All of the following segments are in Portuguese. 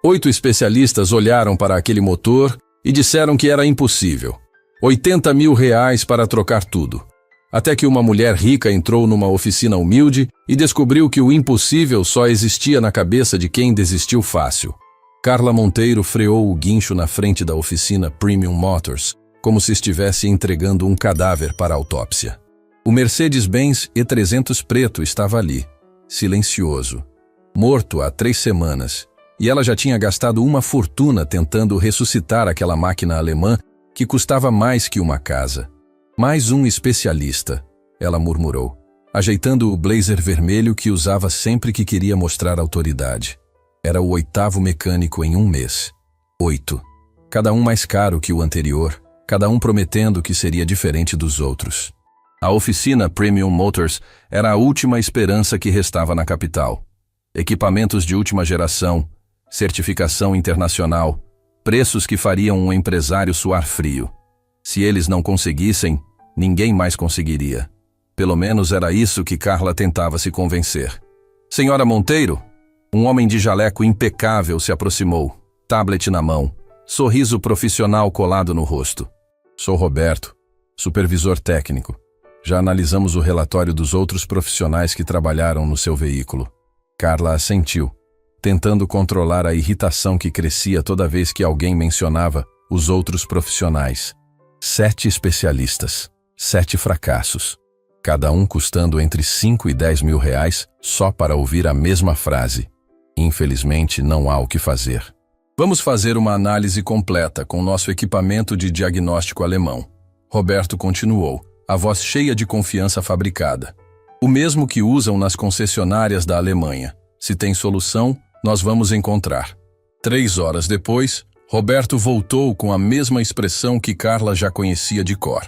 8 especialistas olharam para aquele motor e disseram que era impossível. 80 mil reais para trocar tudo. Até que uma mulher rica entrou numa oficina humilde e descobriu que o impossível só existia na cabeça de quem desistiu fácil. Carla Monteiro freou o guincho na frente da oficina Premium Motors, como se estivesse entregando um cadáver para a autópsia. O Mercedes-Benz E300 preto estava ali, silencioso, morto há 3 semanas, e ela já tinha gastado uma fortuna tentando ressuscitar aquela máquina alemã que custava mais que uma casa. Mais um especialista, ela murmurou, ajeitando o blazer vermelho que usava sempre que queria mostrar autoridade. Era o 8º mecânico em um mês. 8. Cada um mais caro que o anterior, cada um prometendo que seria diferente dos outros. A oficina Premium Motors era a última esperança que restava na capital. Equipamentos de última geração, certificação internacional, preços que fariam um empresário suar frio. Se eles não conseguissem, ninguém mais conseguiria. Pelo menos era isso que Carla tentava se convencer. Senhora Monteiro? Um homem de jaleco impecável se aproximou, tablet na mão, sorriso profissional colado no rosto. Sou Roberto, supervisor técnico. Já analisamos o relatório dos outros profissionais que trabalharam no seu veículo. Carla assentiu, tentando controlar a irritação que crescia toda vez que alguém mencionava os outros profissionais. 7 especialistas, 7 fracassos, cada um custando entre 5 e 10 mil reais só para ouvir a mesma frase. Infelizmente, não há o que fazer. Vamos fazer uma análise completa com nosso equipamento de diagnóstico alemão. Roberto continuou, a voz cheia de confiança fabricada. O mesmo que usam nas concessionárias da Alemanha. Se tem solução, nós vamos encontrar. 3 horas depois, Roberto voltou com a mesma expressão que Carla já conhecia de cor.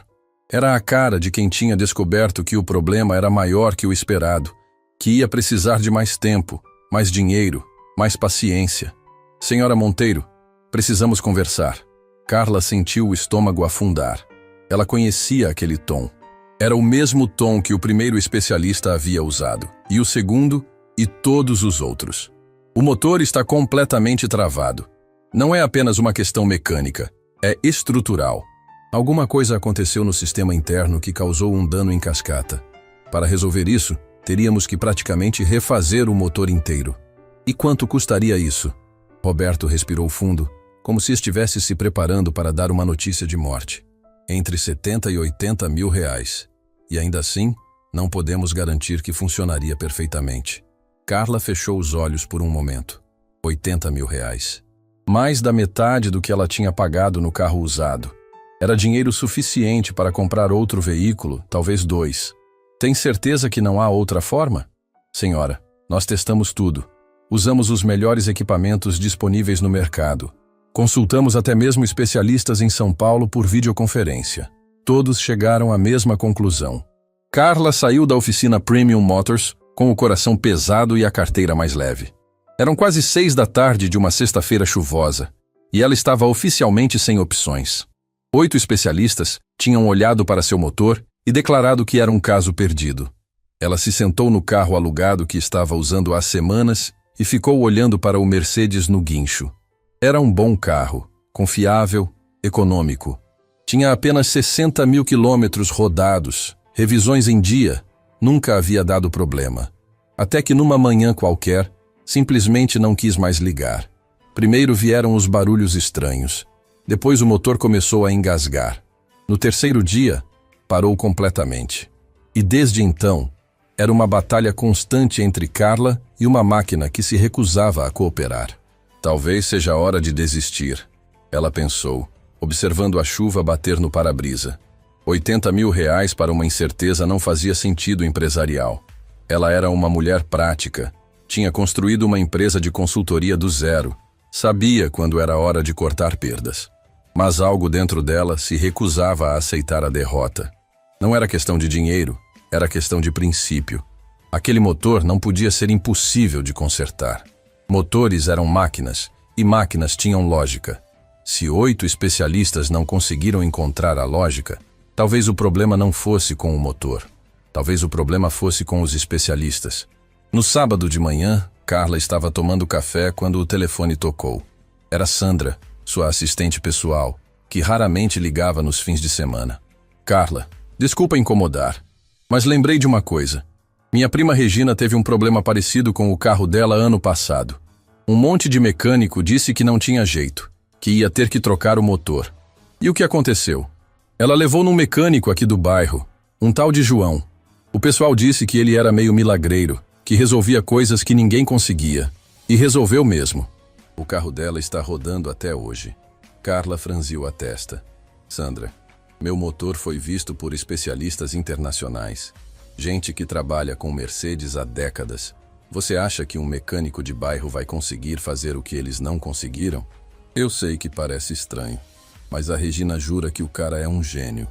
Era a cara de quem tinha descoberto que o problema era maior que o esperado, que ia precisar de mais tempo, mais dinheiro, mais paciência. Senhora Monteiro, precisamos conversar. Carla sentiu o estômago afundar. Ela conhecia aquele tom. Era o mesmo tom que o primeiro especialista havia usado, e o segundo, e todos os outros. O motor está completamente travado. Não é apenas uma questão mecânica, é estrutural. Alguma coisa aconteceu no sistema interno que causou um dano em cascata. Para resolver isso, teríamos que praticamente refazer o motor inteiro. E quanto custaria isso? Roberto respirou fundo, como se estivesse se preparando para dar uma notícia de morte. Entre 70 e 80 mil reais. E ainda assim, não podemos garantir que funcionaria perfeitamente. Carla fechou os olhos por um momento. 80 mil reais. Mais da metade do que ela tinha pagado no carro usado. Era dinheiro suficiente para comprar outro veículo, talvez 2. Tem certeza que não há outra forma? Senhora, nós testamos tudo. Usamos os melhores equipamentos disponíveis no mercado. Consultamos até mesmo especialistas em São Paulo por videoconferência. Todos chegaram à mesma conclusão. Carla saiu da oficina Premium Motors com o coração pesado e a carteira mais leve. Eram quase 6 da tarde de uma sexta-feira chuvosa, e ela estava oficialmente sem opções. 8 especialistas tinham olhado para seu motor e declarado que era um caso perdido. Ela se sentou no carro alugado que estava usando há semanas e ficou olhando para o Mercedes no guincho. Era um bom carro, confiável, econômico. Tinha apenas 60 mil quilômetros rodados, revisões em dia, nunca havia dado problema. Até que numa manhã qualquer, simplesmente não quis mais ligar. Primeiro vieram os barulhos estranhos. Depois o motor começou a engasgar. No terceiro dia, parou completamente. E desde então, era uma batalha constante entre Carla e uma máquina que se recusava a cooperar. Talvez seja a hora de desistir, ela pensou, observando a chuva bater no para-brisa. 80 mil reais para uma incerteza não fazia sentido empresarial. Ela era uma mulher prática, tinha construído uma empresa de consultoria do zero, sabia quando era hora de cortar perdas. Mas algo dentro dela se recusava a aceitar a derrota. Não era questão de dinheiro, era questão de princípio. Aquele motor não podia ser impossível de consertar. Motores eram máquinas, e máquinas tinham lógica. Se 8 especialistas não conseguiram encontrar a lógica, talvez o problema não fosse com o motor. Talvez o problema fosse com os especialistas. No sábado de manhã, Carla estava tomando café quando o telefone tocou. Era Sandra, sua assistente pessoal, que raramente ligava nos fins de semana. Carla, desculpa incomodar, mas lembrei de uma coisa. Minha prima Regina teve um problema parecido com o carro dela ano passado. Um monte de mecânico disse que não tinha jeito, que ia ter que trocar o motor. E o que aconteceu? Ela levou num mecânico aqui do bairro, um tal de João. O pessoal disse que ele era meio milagreiro, que resolvia coisas que ninguém conseguia. E resolveu mesmo. O carro dela está rodando até hoje. Carla franziu a testa. Sandra, meu motor foi visto por especialistas internacionais. Gente que trabalha com Mercedes há décadas. Você acha que um mecânico de bairro vai conseguir fazer o que eles não conseguiram? Eu sei que parece estranho, mas a Regina jura que o cara é um gênio.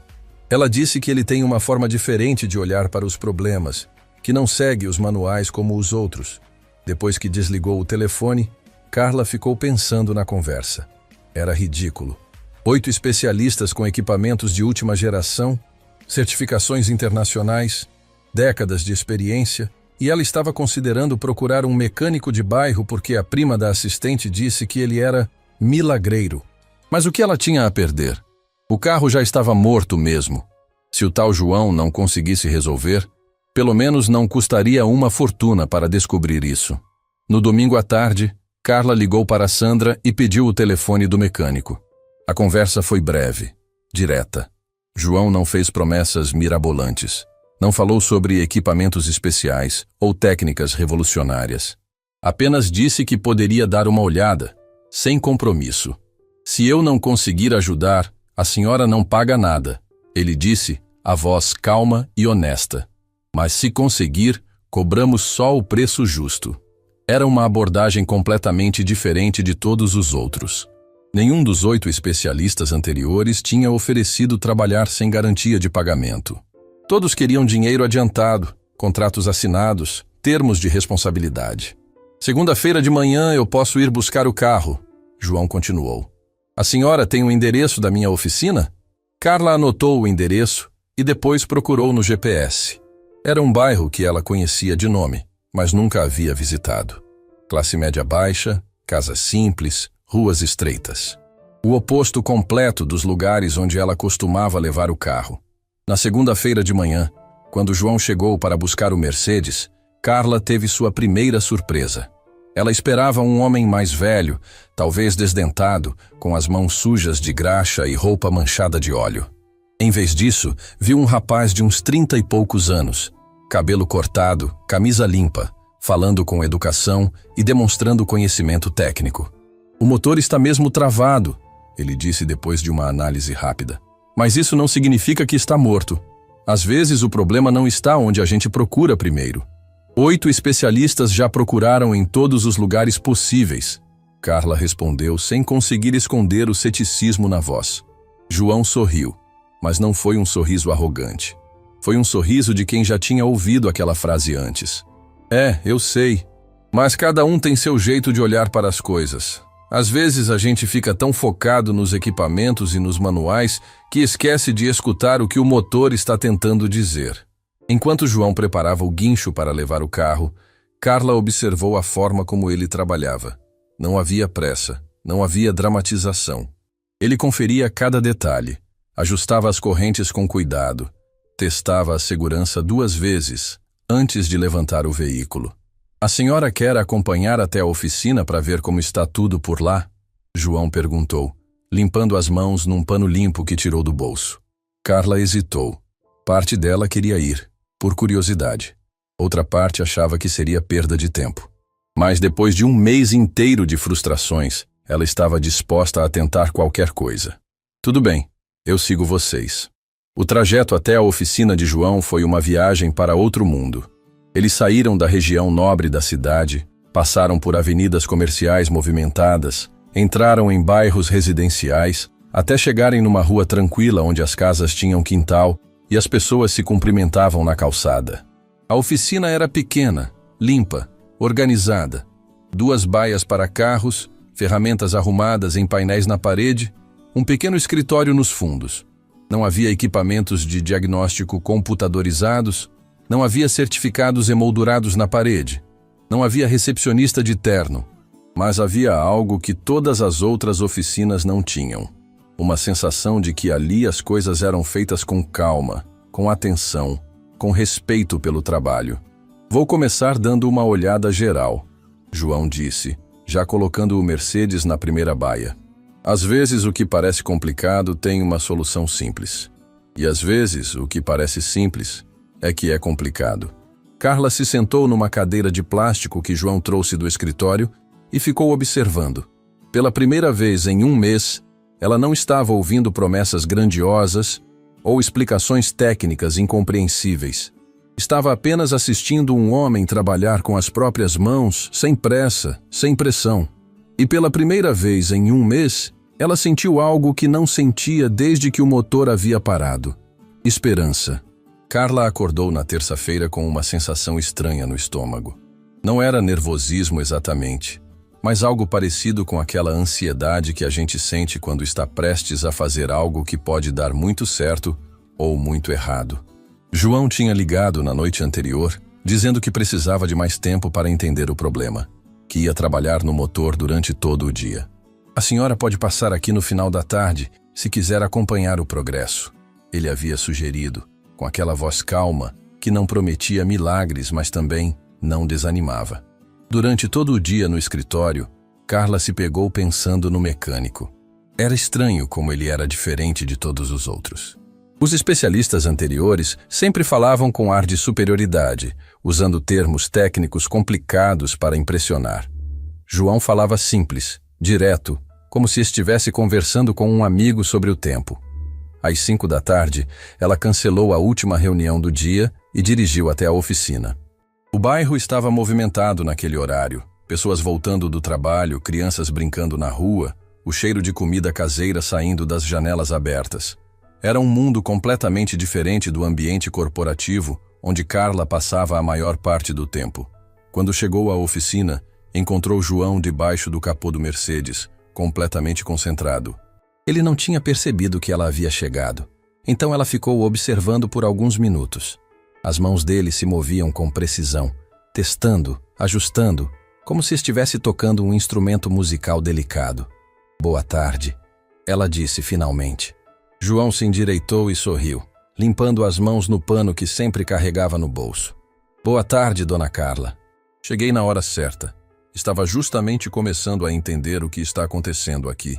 Ela disse que ele tem uma forma diferente de olhar para os problemas, que não segue os manuais como os outros. Depois que desligou o telefone, Carla ficou pensando na conversa. Era ridículo. 8 especialistas com equipamentos de última geração, certificações internacionais, décadas de experiência, e ela estava considerando procurar um mecânico de bairro porque a prima da assistente disse que ele era milagreiro. Mas o que ela tinha a perder? O carro já estava morto mesmo. Se o tal João não conseguisse resolver, pelo menos não custaria uma fortuna para descobrir isso. No domingo à tarde, Carla ligou para Sandra e pediu o telefone do mecânico. A conversa foi breve, direta. João não fez promessas mirabolantes. Não falou sobre equipamentos especiais ou técnicas revolucionárias. Apenas disse que poderia dar uma olhada, sem compromisso. Se eu não conseguir ajudar, a senhora não paga nada, ele disse, a voz calma e honesta. Mas se conseguir, cobramos só o preço justo. Era uma abordagem completamente diferente de todos os outros. Nenhum dos 8 especialistas anteriores tinha oferecido trabalhar sem garantia de pagamento. Todos queriam dinheiro adiantado, contratos assinados, termos de responsabilidade. Segunda-feira de manhã eu posso ir buscar o carro, João continuou. A senhora tem o endereço da minha oficina? Carla anotou o endereço e depois procurou no GPS. Era um bairro que ela conhecia de nome, mas nunca havia visitado. Classe média baixa, casas simples, ruas estreitas. O oposto completo dos lugares onde ela costumava levar o carro. Na segunda-feira de manhã, quando João chegou para buscar o Mercedes, Carla teve sua primeira surpresa. Ela esperava um homem mais velho, talvez desdentado, com as mãos sujas de graxa e roupa manchada de óleo. Em vez disso, viu um rapaz de uns 30 e poucos anos, cabelo cortado, camisa limpa, falando com educação e demonstrando conhecimento técnico. O motor está mesmo travado, ele disse depois de uma análise rápida. Mas isso não significa que está morto. Às vezes o problema não está onde a gente procura primeiro. 8 especialistas já procuraram em todos os lugares possíveis. Carla respondeu sem conseguir esconder o ceticismo na voz. João sorriu, mas não foi um sorriso arrogante. Foi um sorriso de quem já tinha ouvido aquela frase antes. É, eu sei, mas cada um tem seu jeito de olhar para as coisas. Às vezes a gente fica tão focado nos equipamentos e nos manuais que esquece de escutar o que o motor está tentando dizer. Enquanto João preparava o guincho para levar o carro, Carla observou a forma como ele trabalhava. Não havia pressa, não havia dramatização. Ele conferia cada detalhe, ajustava as correntes com cuidado, testava a segurança 2 vezes antes de levantar o veículo. A senhora quer acompanhar até a oficina para ver como está tudo por lá? João perguntou, limpando as mãos num pano limpo que tirou do bolso. Carla hesitou. Parte dela queria ir, por curiosidade. Outra parte achava que seria perda de tempo. Mas depois de um mês inteiro de frustrações, ela estava disposta a tentar qualquer coisa. Tudo bem, eu sigo vocês. O trajeto até a oficina de João foi uma viagem para outro mundo. Eles saíram da região nobre da cidade, passaram por avenidas comerciais movimentadas, entraram em bairros residenciais, até chegarem numa rua tranquila onde as casas tinham quintal e as pessoas se cumprimentavam na calçada. A oficina era pequena, limpa, organizada. 2 baias para carros, ferramentas arrumadas em painéis na parede, um pequeno escritório nos fundos. Não havia equipamentos de diagnóstico computadorizados, não havia certificados emoldurados na parede. Não havia recepcionista de terno, mas havia algo que todas as outras oficinas não tinham. Uma sensação de que ali as coisas eram feitas com calma, com atenção, com respeito pelo trabalho. Vou começar dando uma olhada geral, João disse, já colocando o Mercedes na primeira baia. Às vezes o que parece complicado tem uma solução simples. E às vezes o que parece simples é que é complicado. Carla se sentou numa cadeira de plástico que João trouxe do escritório e ficou observando. Pela primeira vez em um mês, ela não estava ouvindo promessas grandiosas ou explicações técnicas incompreensíveis. Estava apenas assistindo um homem trabalhar com as próprias mãos, sem pressa, sem pressão. E pela primeira vez em um mês, ela sentiu algo que não sentia desde que o motor havia parado. Esperança. Carla acordou na terça-feira com uma sensação estranha no estômago. Não era nervosismo exatamente, mas algo parecido com aquela ansiedade que a gente sente quando está prestes a fazer algo que pode dar muito certo ou muito errado. João tinha ligado na noite anterior, dizendo que precisava de mais tempo para entender o problema, que ia trabalhar no motor durante todo o dia. A senhora pode passar aqui no final da tarde, se quiser acompanhar o progresso, ele havia sugerido, com aquela voz calma, que não prometia milagres, mas também não desanimava. Durante todo o dia no escritório, Carla se pegou pensando no mecânico. Era estranho como ele era diferente de todos os outros. Os especialistas anteriores sempre falavam com ar de superioridade, usando termos técnicos complicados para impressionar. João falava simples, direto, como se estivesse conversando com um amigo sobre o tempo. Às 5 da tarde, ela cancelou a última reunião do dia e dirigiu até a oficina. O bairro estava movimentado naquele horário, pessoas voltando do trabalho, crianças brincando na rua, o cheiro de comida caseira saindo das janelas abertas. Era um mundo completamente diferente do ambiente corporativo, onde Carla passava a maior parte do tempo. Quando chegou à oficina, encontrou João debaixo do capô do Mercedes, completamente concentrado. Ele não tinha percebido que ela havia chegado, então ela ficou observando por alguns minutos. As mãos dele se moviam com precisão, testando, ajustando, como se estivesse tocando um instrumento musical delicado. Boa tarde, ela disse finalmente. João se endireitou e sorriu, limpando as mãos no pano que sempre carregava no bolso. Boa tarde, dona Carla. Cheguei na hora certa. Estava justamente começando a entender o que está acontecendo aqui.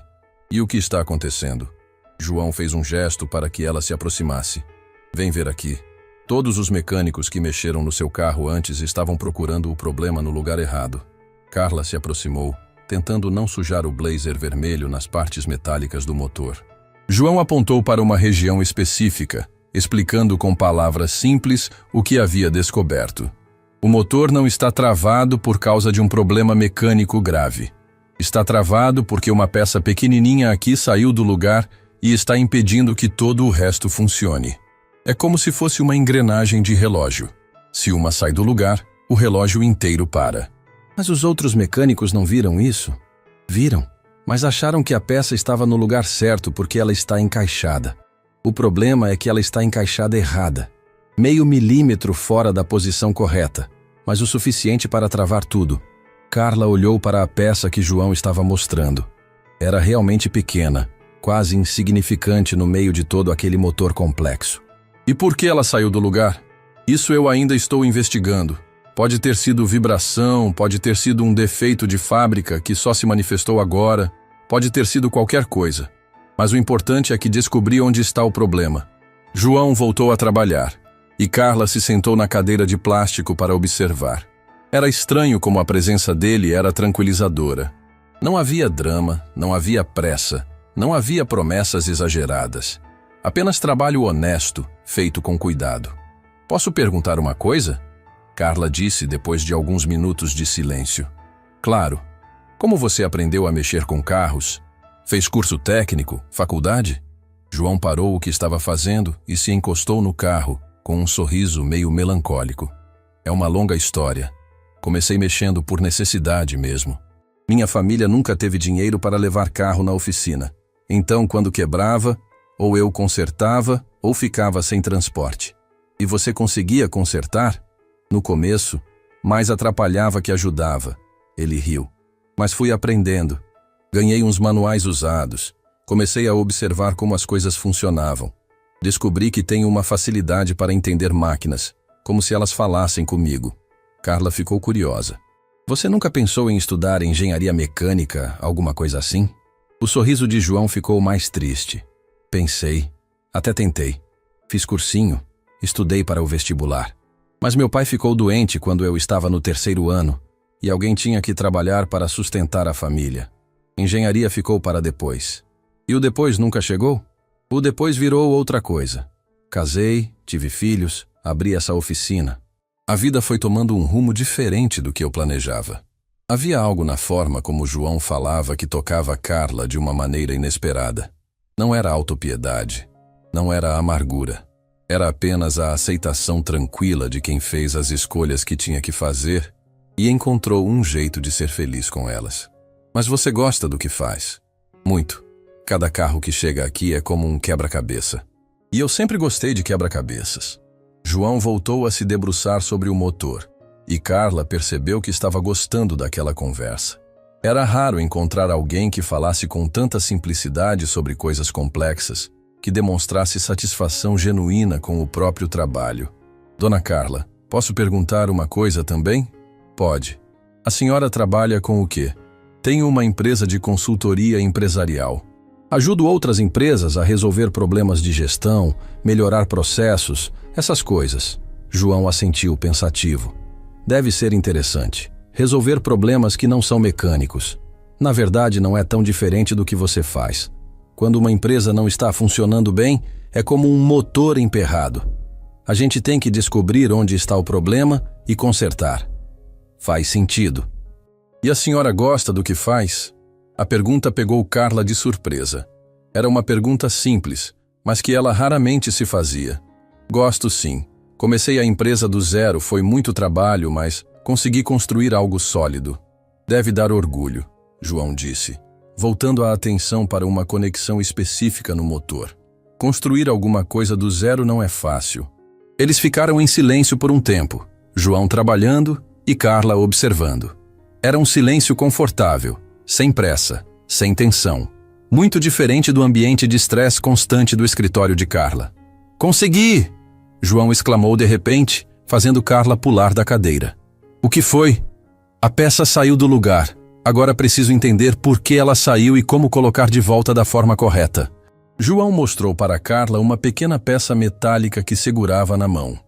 E o que está acontecendo? João fez um gesto para que ela se aproximasse. Vem ver aqui. Todos os mecânicos que mexeram no seu carro antes estavam procurando o problema no lugar errado. Carla se aproximou, tentando não sujar o blazer vermelho nas partes metálicas do motor. João apontou para uma região específica, explicando com palavras simples o que havia descoberto. O motor não está travado por causa de um problema mecânico grave. Está travado porque uma peça pequenininha aqui saiu do lugar e está impedindo que todo o resto funcione. É como se fosse uma engrenagem de relógio. Se uma sai do lugar, o relógio inteiro para. Mas os outros mecânicos não viram isso? Viram, mas acharam que a peça estava no lugar certo porque ela está encaixada. O problema é que ela está encaixada errada. Meio milímetro fora da posição correta, mas o suficiente para travar tudo. Carla olhou para a peça que João estava mostrando. Era realmente pequena, quase insignificante no meio de todo aquele motor complexo. E por que ela saiu do lugar? Isso eu ainda estou investigando. Pode ter sido vibração, pode ter sido um defeito de fábrica que só se manifestou agora, pode ter sido qualquer coisa. Mas o importante é que descobri onde está o problema. João voltou a trabalhar, e Carla se sentou na cadeira de plástico para observar. Era estranho como a presença dele era tranquilizadora. Não havia drama, não havia pressa, não havia promessas exageradas. Apenas trabalho honesto, feito com cuidado. Posso perguntar uma coisa? Carla disse depois de alguns minutos de silêncio. Claro. Como você aprendeu a mexer com carros? Fez curso técnico, faculdade? João parou o que estava fazendo e se encostou no carro, com um sorriso meio melancólico. É uma longa história. Comecei mexendo por necessidade mesmo. Minha família nunca teve dinheiro para levar carro na oficina. Então, quando quebrava, ou eu consertava, ou ficava sem transporte. E você conseguia consertar? No começo, Mais atrapalhava que ajudava. Ele riu. Mas fui aprendendo. Ganhei uns manuais usados. Comecei a observar como as coisas funcionavam. Descobri que tenho uma facilidade para entender máquinas, como se elas falassem comigo. Carla ficou curiosa. Você nunca pensou em estudar engenharia mecânica, alguma coisa assim? O sorriso de João ficou mais triste. Pensei. Até tentei. Fiz cursinho. Estudei para o vestibular. Mas meu pai ficou doente quando eu estava no 3º ano e alguém tinha que trabalhar para sustentar a família. Engenharia ficou para depois. E o depois nunca chegou? O depois virou outra coisa. Casei, tive filhos, abri essa oficina. A vida foi tomando um rumo diferente do que eu planejava. Havia algo na forma como João falava que tocava Carla de uma maneira inesperada. Não era autopiedade, não era amargura. Era apenas a aceitação tranquila de quem fez as escolhas que tinha que fazer e encontrou um jeito de ser feliz com elas. Mas você gosta do que faz? Muito. Cada carro que chega aqui é como um quebra-cabeça. E eu sempre gostei de quebra-cabeças. João voltou a se debruçar sobre o motor e Carla percebeu que estava gostando daquela conversa. Era raro encontrar alguém que falasse com tanta simplicidade sobre coisas complexas, que demonstrasse satisfação genuína com o próprio trabalho. Dona Carla, posso perguntar uma coisa também? Pode. A senhora trabalha com o quê? Tenho uma empresa de consultoria empresarial. Ajudo outras empresas a resolver problemas de gestão, melhorar processos, essas coisas. João assentiu pensativo. Deve ser interessante. Resolver problemas que não são mecânicos. Na verdade, não é tão diferente do que você faz. Quando uma empresa não está funcionando bem, é como um motor emperrado. A gente tem que descobrir onde está o problema e consertar. Faz sentido. E a senhora gosta do que faz? A pergunta pegou Carla de surpresa. Era uma pergunta simples, mas que ela raramente se fazia. Gosto sim. Comecei a empresa do zero, foi muito trabalho, mas consegui construir algo sólido. Deve dar orgulho, João disse, voltando a atenção para uma conexão específica no motor. Construir alguma coisa do zero não é fácil. Eles ficaram em silêncio por um tempo, João trabalhando e Carla observando. Era um silêncio confortável, sem pressa, sem tensão. Muito diferente do ambiente de estresse constante do escritório de Carla. Consegui! João exclamou de repente, fazendo Carla pular da cadeira. O que foi? A peça saiu do lugar. Agora preciso entender por que ela saiu e como colocar de volta da forma correta. João mostrou para Carla uma pequena peça metálica que segurava na mão.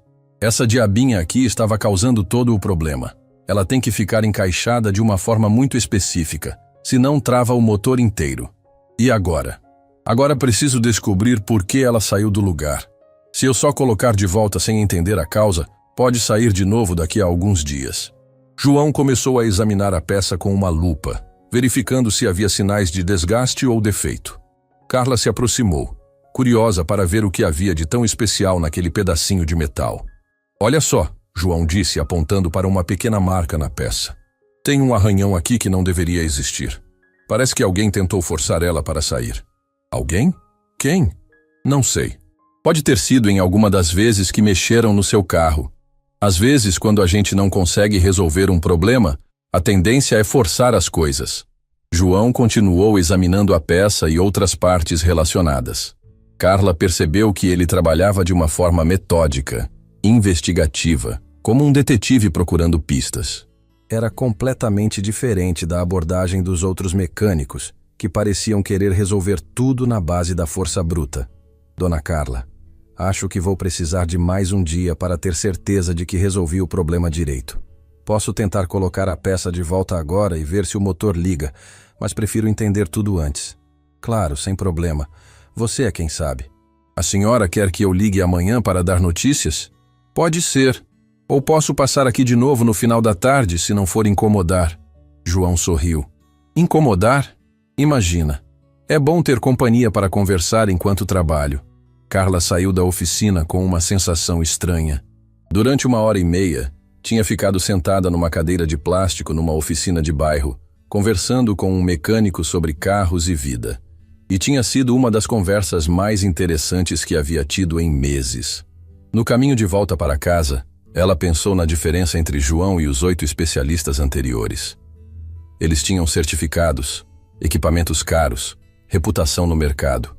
Essa diabinha aqui estava causando todo o problema. Ela tem que ficar encaixada de uma forma muito específica, senão trava o motor inteiro. E agora? Agora preciso descobrir por que ela saiu do lugar. Se eu só colocar de volta sem entender a causa, pode sair de novo daqui a alguns dias. João começou a examinar a peça com uma lupa, verificando se havia sinais de desgaste ou defeito. Carla se aproximou, curiosa para ver o que havia de tão especial naquele pedacinho de metal. Olha só, João disse apontando para uma pequena marca na peça. Tem um arranhão aqui que não deveria existir. Parece que alguém tentou forçar ela para sair. Alguém? Quem? Não sei. Pode ter sido em alguma das vezes que mexeram no seu carro. Às vezes, quando a gente não consegue resolver um problema, a tendência é forçar as coisas. João continuou examinando a peça e outras partes relacionadas. Carla percebeu que ele trabalhava de uma forma metódica, investigativa, como um detetive procurando pistas. Era completamente diferente da abordagem dos outros mecânicos, que pareciam querer resolver tudo na base da força bruta. Dona Carla, acho que vou precisar de mais um dia para ter certeza de que resolvi o problema direito. Posso tentar colocar a peça de volta agora e ver se o motor liga, mas prefiro entender tudo antes. Claro, sem problema. Você é quem sabe. A senhora quer que eu ligue amanhã para dar notícias? Pode ser. Ou posso passar aqui de novo no final da tarde, se não for incomodar. João sorriu. Incomodar? Imagina. É bom ter companhia para conversar enquanto trabalho. Carla saiu da oficina com uma sensação estranha. Durante 1h30, tinha ficado sentada numa cadeira de plástico numa oficina de bairro, conversando com um mecânico sobre carros e vida. E tinha sido uma das conversas mais interessantes que havia tido em meses. No caminho de volta para casa, Ela pensou na diferença entre João e os 8 especialistas anteriores. Eles tinham certificados, equipamentos caros, reputação no mercado.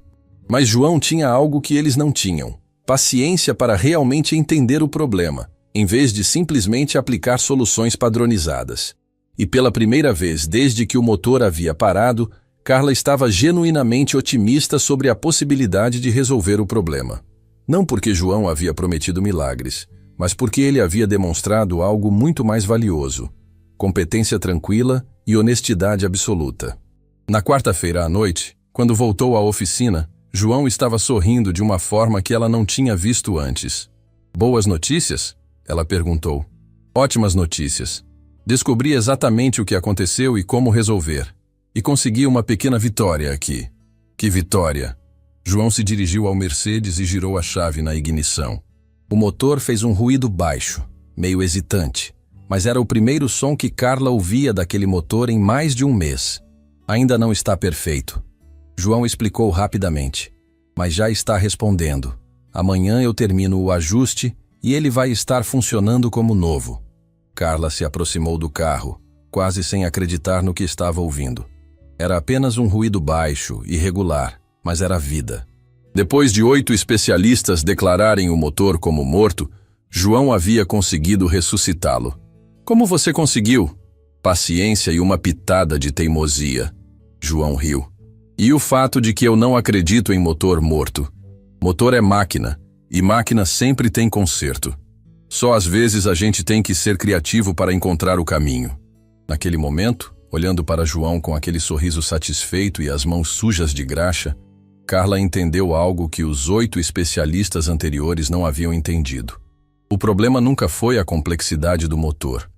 Mas João tinha algo que eles não tinham: paciência para realmente entender o problema, em vez de simplesmente aplicar soluções padronizadas. E pela primeira vez desde que o motor havia parado, Carla estava genuinamente otimista sobre a possibilidade de resolver o problema. Não porque João havia prometido milagres, mas porque ele havia demonstrado algo muito mais valioso: competência tranquila e honestidade absoluta. Na quarta-feira à noite, quando voltou à oficina, João estava sorrindo de uma forma que ela não tinha visto antes. "Boas notícias?" ela perguntou. "Ótimas notícias. Descobri exatamente o que aconteceu e como resolver. E consegui uma pequena vitória aqui." "Que vitória?" João se dirigiu ao Mercedes e girou a chave na ignição. O motor fez um ruído baixo, meio hesitante, mas era o primeiro som que Carla ouvia daquele motor em mais de um mês. "Ainda não está perfeito." João explicou rapidamente. "Mas já está respondendo. Amanhã eu termino o ajuste e ele vai estar funcionando como novo." Carla se aproximou do carro, quase sem acreditar no que estava ouvindo. Era apenas um ruído baixo, irregular, mas era vida. Depois de 8 especialistas declararem o motor como morto, João havia conseguido ressuscitá-lo. "Como você conseguiu?" "Paciência e uma pitada de teimosia." João riu. "E o fato de que eu não acredito em motor morto. Motor é máquina, e máquina sempre tem conserto. Só às vezes a gente tem que ser criativo para encontrar o caminho." Naquele momento, olhando para João com aquele sorriso satisfeito e as mãos sujas de graxa, Carla entendeu algo que os 8 especialistas anteriores não haviam entendido. O problema nunca foi a complexidade do motor.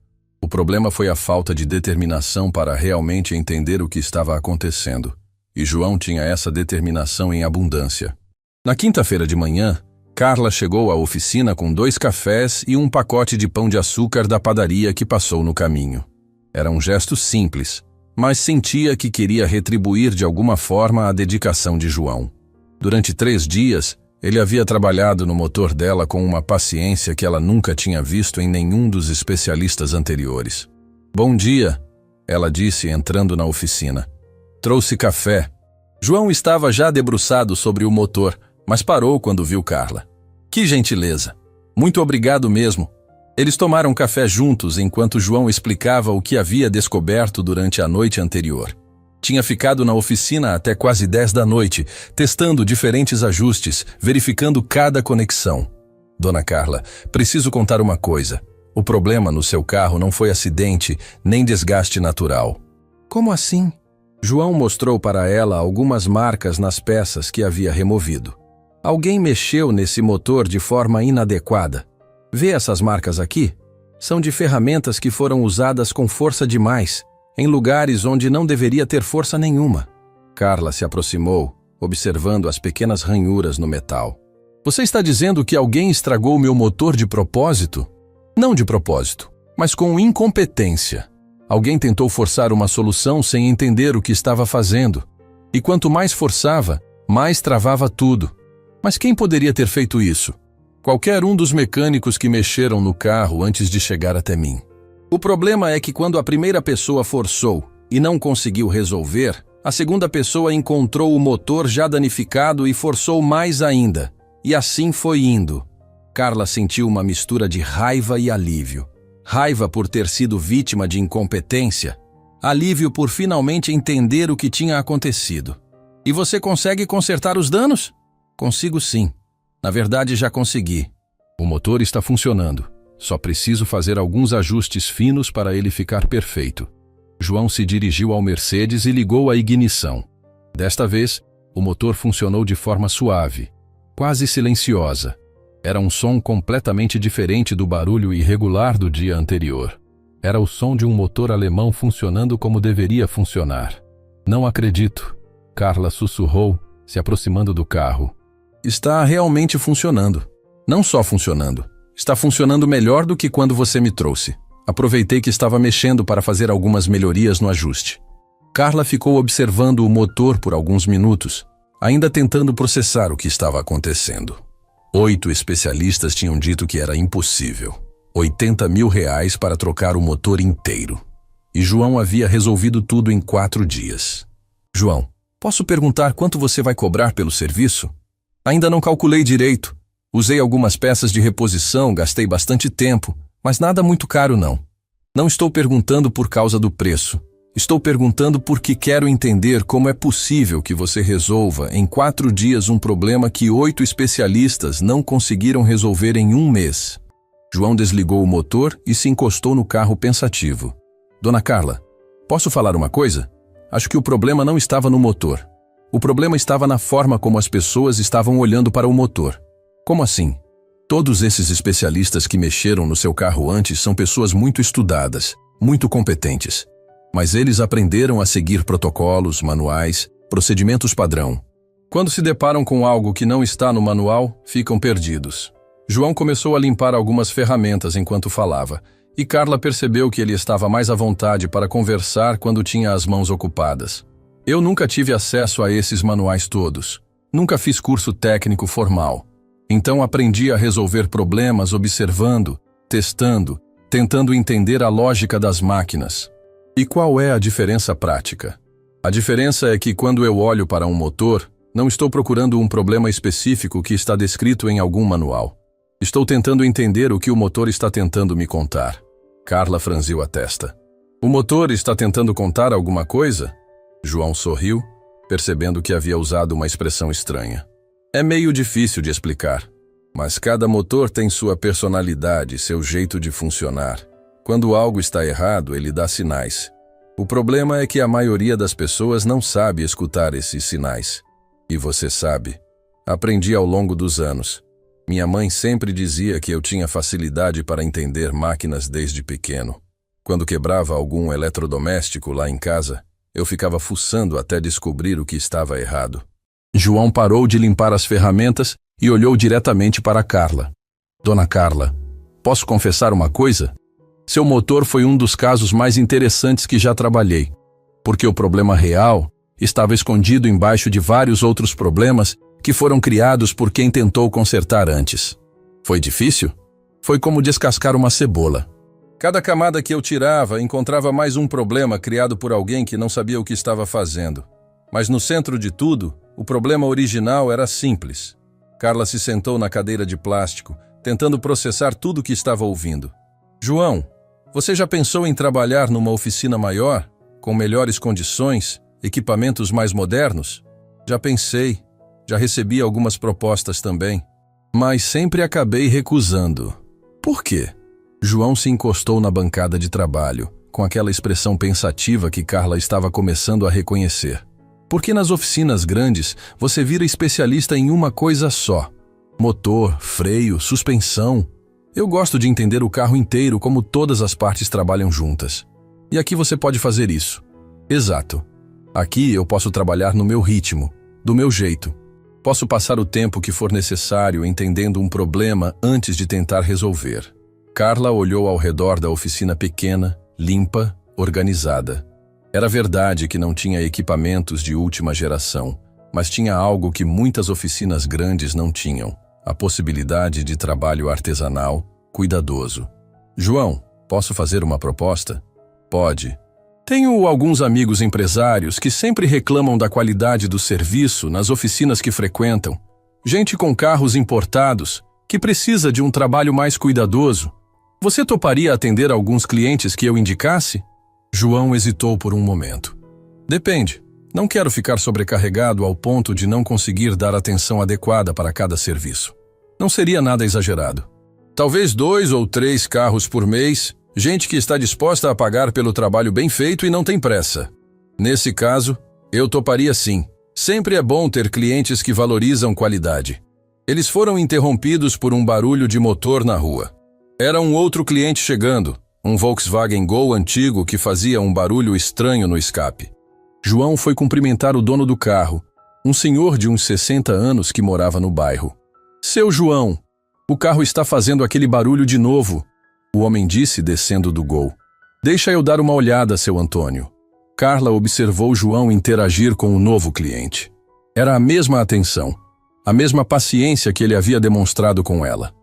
O problema foi a falta de determinação para realmente entender o que estava acontecendo. E João tinha essa determinação em abundância. Na quinta-feira de manhã, Carla chegou à oficina com 2 cafés e um pacote de pão de açúcar da padaria que passou no caminho. Era um gesto simples, mas sentia que queria retribuir de alguma forma a dedicação de João. Durante 3 dias, ele havia trabalhado no motor dela com uma paciência que ela nunca tinha visto em nenhum dos especialistas anteriores. "Bom dia," ela disse entrando na oficina. "Trouxe café." João estava já debruçado sobre o motor, mas parou quando viu Carla. "Que gentileza! Muito obrigado mesmo." Eles tomaram café juntos enquanto João explicava o que havia descoberto durante a noite anterior. Tinha ficado na oficina até quase 10 da noite, testando diferentes ajustes, verificando cada conexão. "Dona Carla, preciso contar uma coisa. O problema no seu carro não foi acidente, nem desgaste natural." "Como assim?" João mostrou para ela algumas marcas nas peças que havia removido. "Alguém mexeu nesse motor de forma inadequada. Vê essas marcas aqui? São de ferramentas que foram usadas com força demais, em lugares onde não deveria ter força nenhuma." Carla se aproximou, observando as pequenas ranhuras no metal. "Você está dizendo que alguém estragou meu motor de propósito?" "Não de propósito, mas com incompetência. Alguém tentou forçar uma solução sem entender o que estava fazendo. E quanto mais forçava, mais travava tudo. Mas quem poderia ter feito isso? Qualquer um dos mecânicos que mexeram no carro antes de chegar até mim. O problema é que quando a primeira pessoa forçou e não conseguiu resolver, a segunda pessoa encontrou o motor já danificado e forçou mais ainda. E assim foi indo." Carla sentiu uma mistura de raiva e alívio. Raiva por ter sido vítima de incompetência, alívio por finalmente entender o que tinha acontecido. "E você consegue consertar os danos?" "Consigo sim. Na verdade, já consegui. O motor está funcionando. Só preciso fazer alguns ajustes finos para ele ficar perfeito." João se dirigiu ao Mercedes e ligou a ignição. Desta vez, o motor funcionou de forma suave, quase silenciosa. Era um som completamente diferente do barulho irregular do dia anterior. Era o som de um motor alemão funcionando como deveria funcionar. "Não acredito," Carla sussurrou, se aproximando do carro. "Está realmente funcionando. Não só funcionando. Está funcionando melhor do que quando você me trouxe. Aproveitei que estava mexendo para fazer algumas melhorias no ajuste." Carla ficou observando o motor por alguns minutos, ainda tentando processar o que estava acontecendo. 8 especialistas tinham dito que era impossível. R$ 80.000 para trocar o motor inteiro. E João havia resolvido tudo em 4 dias. João, posso perguntar quanto você vai cobrar pelo serviço? Ainda não calculei direito. Usei algumas peças de reposição, gastei bastante tempo, mas nada muito caro não. Não estou perguntando por causa do preço. Estou perguntando porque quero entender como é possível que você resolva em 4 dias um problema que 8 especialistas não conseguiram resolver em 1 mês. João desligou o motor e se encostou no carro pensativo. Dona Carla, posso falar uma coisa? Acho que o problema não estava no motor. O problema estava na forma como as pessoas estavam olhando para o motor. Como assim? Todos esses especialistas que mexeram no seu carro antes são pessoas muito estudadas, muito competentes. Mas eles aprenderam a seguir protocolos, manuais, procedimentos padrão. Quando se deparam com algo que não está no manual, ficam perdidos. João começou a limpar algumas ferramentas enquanto falava, e Carla percebeu que ele estava mais à vontade para conversar quando tinha as mãos ocupadas. Eu nunca tive acesso a esses manuais todos. Nunca fiz curso técnico formal. Então aprendi a resolver problemas observando, testando, tentando entender a lógica das máquinas. E qual é a diferença prática? A diferença é que quando eu olho para um motor, não estou procurando um problema específico que está descrito em algum manual. Estou tentando entender o que o motor está tentando me contar. Carla franziu a testa. O motor está tentando contar alguma coisa? João sorriu, percebendo que havia usado uma expressão estranha. É meio difícil de explicar, mas cada motor tem sua personalidade, seu jeito de funcionar. Quando algo está errado, ele dá sinais. O problema é que a maioria das pessoas não sabe escutar esses sinais. E você sabe. Aprendi ao longo dos anos. Minha mãe sempre dizia que eu tinha facilidade para entender máquinas desde pequeno. Quando quebrava algum eletrodoméstico lá em casa, eu ficava fuçando até descobrir o que estava errado. João parou de limpar as ferramentas e olhou diretamente para Carla. Dona Carla, posso confessar uma coisa? Seu motor foi um dos casos mais interessantes que já trabalhei, porque o problema real estava escondido embaixo de vários outros problemas que foram criados por quem tentou consertar antes. Foi difícil? Foi como descascar uma cebola. Cada camada que eu tirava, encontrava mais um problema criado por alguém que não sabia o que estava fazendo. Mas no centro de tudo, o problema original era simples. Carla se sentou na cadeira de plástico, tentando processar tudo o que estava ouvindo. João, você já pensou em trabalhar numa oficina maior, com melhores condições, equipamentos mais modernos? Já pensei. Já recebi algumas propostas também, mas sempre acabei recusando. Por quê? João se encostou na bancada de trabalho, com aquela expressão pensativa que Carla estava começando a reconhecer. Porque nas oficinas grandes, você vira especialista em uma coisa só. Motor, freio, suspensão. Eu gosto de entender o carro inteiro como todas as partes trabalham juntas. E aqui você pode fazer isso. Exato. Aqui eu posso trabalhar no meu ritmo, do meu jeito. Posso passar o tempo que for necessário entendendo um problema antes de tentar resolver. Carla olhou ao redor da oficina pequena, limpa, organizada. Era verdade que não tinha equipamentos de última geração, mas tinha algo que muitas oficinas grandes não tinham: a possibilidade de trabalho artesanal, cuidadoso. João, posso fazer uma proposta? Pode. Tenho alguns amigos empresários que sempre reclamam da qualidade do serviço nas oficinas que frequentam. Gente com carros importados, que precisa de um trabalho mais cuidadoso. Você toparia atender alguns clientes que eu indicasse? João hesitou por um momento. Depende. Não quero ficar sobrecarregado ao ponto de não conseguir dar atenção adequada para cada serviço. Não seria nada exagerado. Talvez 2 ou 3 carros por mês. Gente que está disposta a pagar pelo trabalho bem feito e não tem pressa. Nesse caso, eu toparia sim. Sempre é bom ter clientes que valorizam qualidade. Eles foram interrompidos por um barulho de motor na rua. Era um outro cliente chegando, um Volkswagen Gol antigo que fazia um barulho estranho no escape. João foi cumprimentar o dono do carro, um senhor de uns 60 anos que morava no bairro. Seu João, o carro está fazendo aquele barulho de novo. O homem disse descendo do Gol. Deixa eu dar uma olhada, seu Antônio. Carla observou João interagir com o novo cliente. Era a mesma atenção, a mesma paciência que ele havia demonstrado com ela.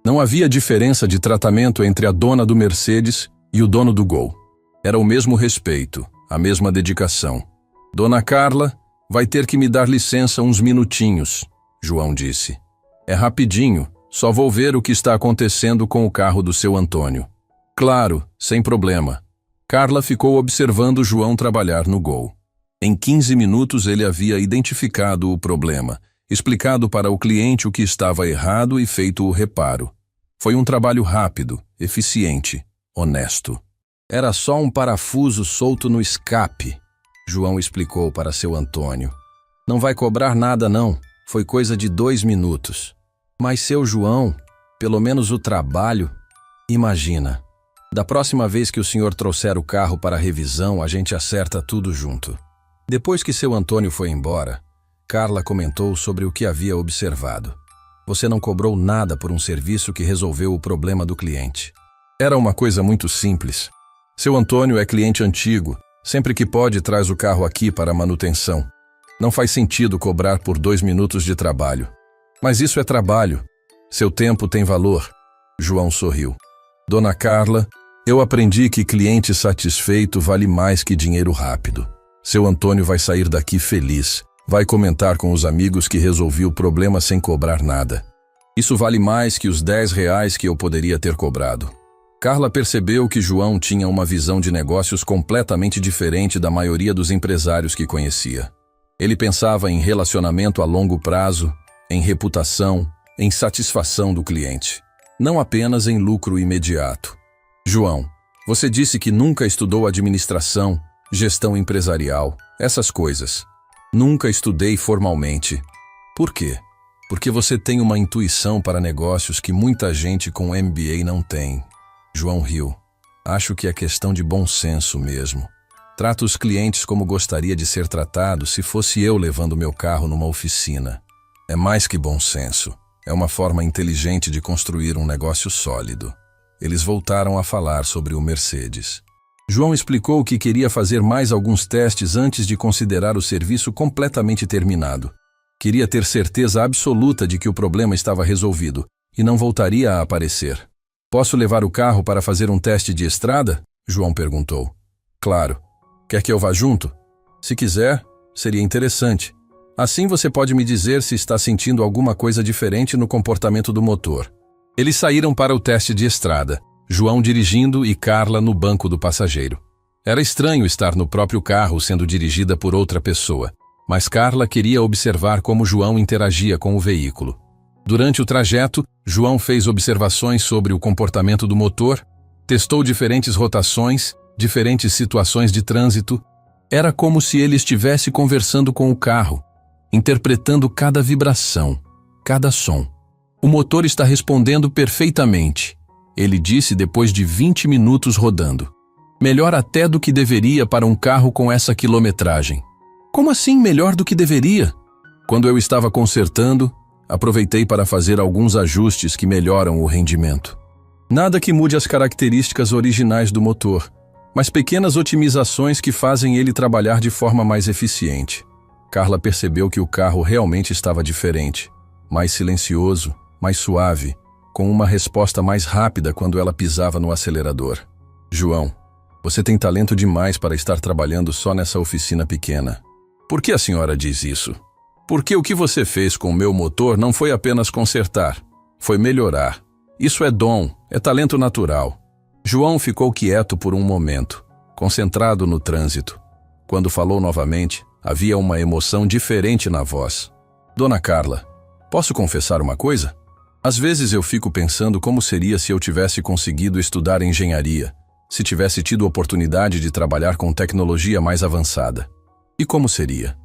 Não havia diferença de tratamento entre a dona do Mercedes e o dono do Gol. Era o mesmo respeito, a mesma dedicação. Dona Carla, vai ter que me dar licença uns minutinhos, João disse. É rapidinho, só vou ver o que está acontecendo com o carro do seu Antônio. Claro, sem problema. Carla ficou observando João trabalhar no Gol. Em 15 minutos ele havia identificado o problema, explicado para o cliente o que estava errado e feito o reparo. Foi um trabalho rápido, eficiente, honesto. Era só um parafuso solto no escape, João explicou para seu Antônio. Não vai cobrar nada não, foi coisa de 2 minutos. Mas seu João, pelo menos o trabalho, imagina. Da próxima vez que o senhor trouxer o carro para a revisão, a gente acerta tudo junto. Depois que seu Antônio foi embora, Carla comentou sobre o que havia observado. Você não cobrou nada por um serviço que resolveu o problema do cliente. Era uma coisa muito simples. Seu Antônio é cliente antigo, sempre que pode traz o carro aqui para manutenção. Não faz sentido cobrar por 2 minutos de trabalho. Mas isso é trabalho. Seu tempo tem valor. João sorriu. Dona Carla, eu aprendi que cliente satisfeito vale mais que dinheiro rápido. Seu Antônio vai sair daqui feliz. Vai comentar com os amigos que resolvi o problema sem cobrar nada. Isso vale mais que os R$ 10 que eu poderia ter cobrado. Carla percebeu que João tinha uma visão de negócios completamente diferente da maioria dos empresários que conhecia. Ele pensava em relacionamento a longo prazo, em reputação, em satisfação do cliente, não apenas em lucro imediato. João, você disse que nunca estudou administração, gestão empresarial, essas coisas. Nunca estudei formalmente. Por quê? Porque você tem uma intuição para negócios que muita gente com MBA não tem. João riu. Acho que é questão de bom senso mesmo. Trato os clientes como gostaria de ser tratado se fosse eu levando meu carro numa oficina. É mais que bom senso. É uma forma inteligente de construir um negócio sólido. Eles voltaram a falar sobre o Mercedes. João explicou que queria fazer mais alguns testes antes de considerar o serviço completamente terminado. Queria ter certeza absoluta de que o problema estava resolvido e não voltaria a aparecer. Posso levar o carro para fazer um teste de estrada? João perguntou. Claro. Quer que eu vá junto? Se quiser, seria interessante. Assim você pode me dizer se está sentindo alguma coisa diferente no comportamento do motor. Eles saíram para o teste de estrada, João dirigindo e Carla no banco do passageiro. Era estranho estar no próprio carro sendo dirigida por outra pessoa, mas Carla queria observar como João interagia com o veículo. Durante o trajeto, João fez observações sobre o comportamento do motor, testou diferentes rotações, diferentes situações de trânsito. Era como se ele estivesse conversando com o carro, interpretando cada vibração, cada som. O motor está respondendo perfeitamente, ele disse depois de 20 minutos rodando. Melhor até do que deveria para um carro com essa quilometragem. Como assim melhor do que deveria? Quando eu estava consertando, aproveitei para fazer alguns ajustes que melhoram o rendimento. Nada que mude as características originais do motor, mas pequenas otimizações que fazem ele trabalhar de forma mais eficiente. Carla percebeu que o carro realmente estava diferente, mais silencioso, mais suave, com uma resposta mais rápida quando ela pisava no acelerador. João, você tem talento demais para estar trabalhando só nessa oficina pequena. Por que a senhora diz isso? Porque o que você fez com o meu motor não foi apenas consertar, foi melhorar. Isso é dom, é talento natural. João ficou quieto por um momento, concentrado no trânsito. Quando falou novamente, havia uma emoção diferente na voz. Dona Carla, posso confessar uma coisa? Às vezes eu fico pensando como seria se eu tivesse conseguido estudar engenharia, se tivesse tido oportunidade de trabalhar com tecnologia mais avançada. E como seria?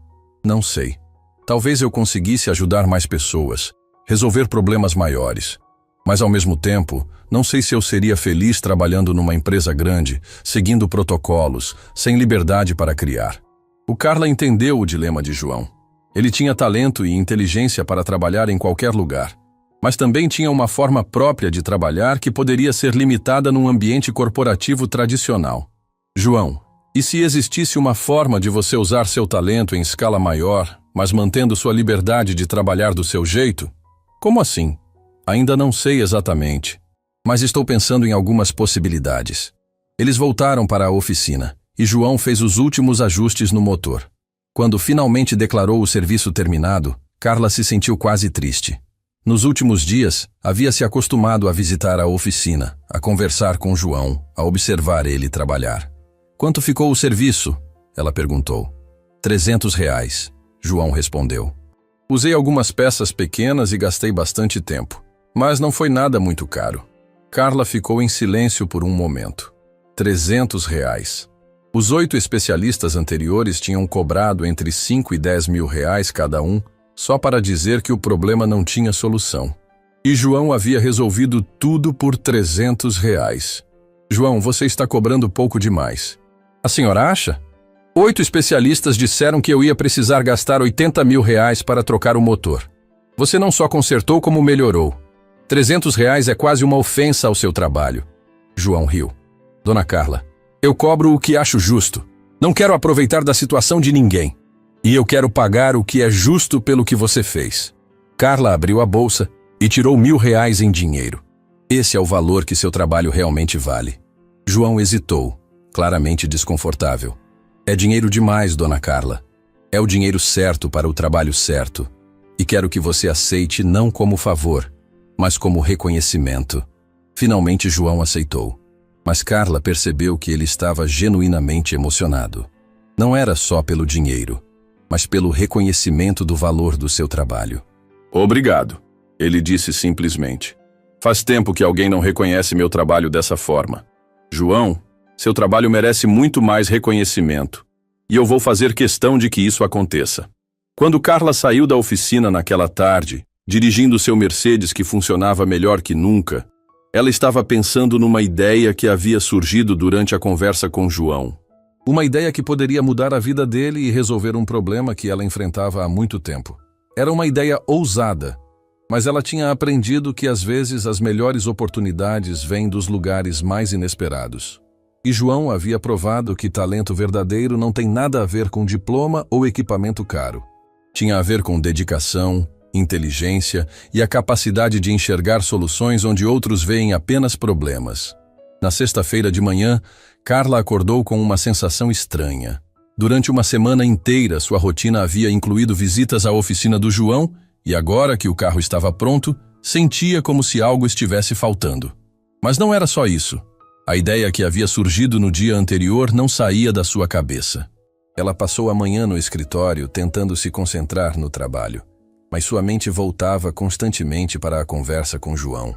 Não sei. Talvez eu conseguisse ajudar mais pessoas, resolver problemas maiores. Mas ao mesmo tempo, não sei se eu seria feliz trabalhando numa empresa grande, seguindo protocolos, sem liberdade para criar. O Carla entendeu o dilema de João. Ele tinha talento e inteligência para trabalhar em qualquer lugar, mas também tinha uma forma própria de trabalhar que poderia ser limitada num ambiente corporativo tradicional. João, e se existisse uma forma de você usar seu talento em escala maior, mas mantendo sua liberdade de trabalhar do seu jeito? Como assim? Ainda não sei exatamente, mas estou pensando em algumas possibilidades. Eles voltaram para a oficina e João fez os últimos ajustes no motor. Quando finalmente declarou o serviço terminado, Carla se sentiu quase triste. Nos últimos dias, havia se acostumado a visitar a oficina, a conversar com João, a observar ele trabalhar. Quanto ficou o serviço? Ela perguntou. R$ 300, João respondeu. Usei algumas peças pequenas e gastei bastante tempo, mas não foi nada muito caro. Carla ficou em silêncio por um momento. R$ 300. Os 8 especialistas anteriores tinham cobrado entre 5 e 10 mil reais cada um, só para dizer que o problema não tinha solução. E João havia resolvido tudo por R$ 300. João, você está cobrando pouco demais. A senhora acha? 8 especialistas disseram que eu ia precisar gastar R$ 80 mil para trocar o motor. Você não só consertou como melhorou. R$ 300 é quase uma ofensa ao seu trabalho. João riu. Dona Carla, eu cobro o que acho justo. Não quero aproveitar da situação de ninguém. E eu quero pagar o que é justo pelo que você fez. Carla abriu a bolsa e tirou R$ 1.000 em dinheiro. Esse é o valor que seu trabalho realmente vale. João hesitou, claramente desconfortável. É dinheiro demais, Dona Carla. É o dinheiro certo para o trabalho certo. E quero que você aceite não como favor, mas como reconhecimento. Finalmente João aceitou. Mas Carla percebeu que ele estava genuinamente emocionado. Não era só pelo dinheiro, mas pelo reconhecimento do valor do seu trabalho. Obrigado, ele disse simplesmente. Faz tempo que alguém não reconhece meu trabalho dessa forma. João, seu trabalho merece muito mais reconhecimento. E eu vou fazer questão de que isso aconteça. Quando Carla saiu da oficina naquela tarde, dirigindo seu Mercedes que funcionava melhor que nunca, ela estava pensando numa ideia que havia surgido durante a conversa com João. Uma ideia que poderia mudar a vida dele e resolver um problema que ela enfrentava há muito tempo. Era uma ideia ousada, mas ela tinha aprendido que às vezes as melhores oportunidades vêm dos lugares mais inesperados. E João havia provado que talento verdadeiro não tem nada a ver com diploma ou equipamento caro. Tinha a ver com dedicação, inteligência e a capacidade de enxergar soluções onde outros veem apenas problemas. Na sexta-feira de manhã, Carla acordou com uma sensação estranha. Durante uma semana inteira, sua rotina havia incluído visitas à oficina do João e agora que o carro estava pronto, sentia como se algo estivesse faltando. Mas não era só isso. A ideia que havia surgido no dia anterior não saía da sua cabeça. Ela passou a manhã no escritório tentando se concentrar no trabalho, mas sua mente voltava constantemente para a conversa com João.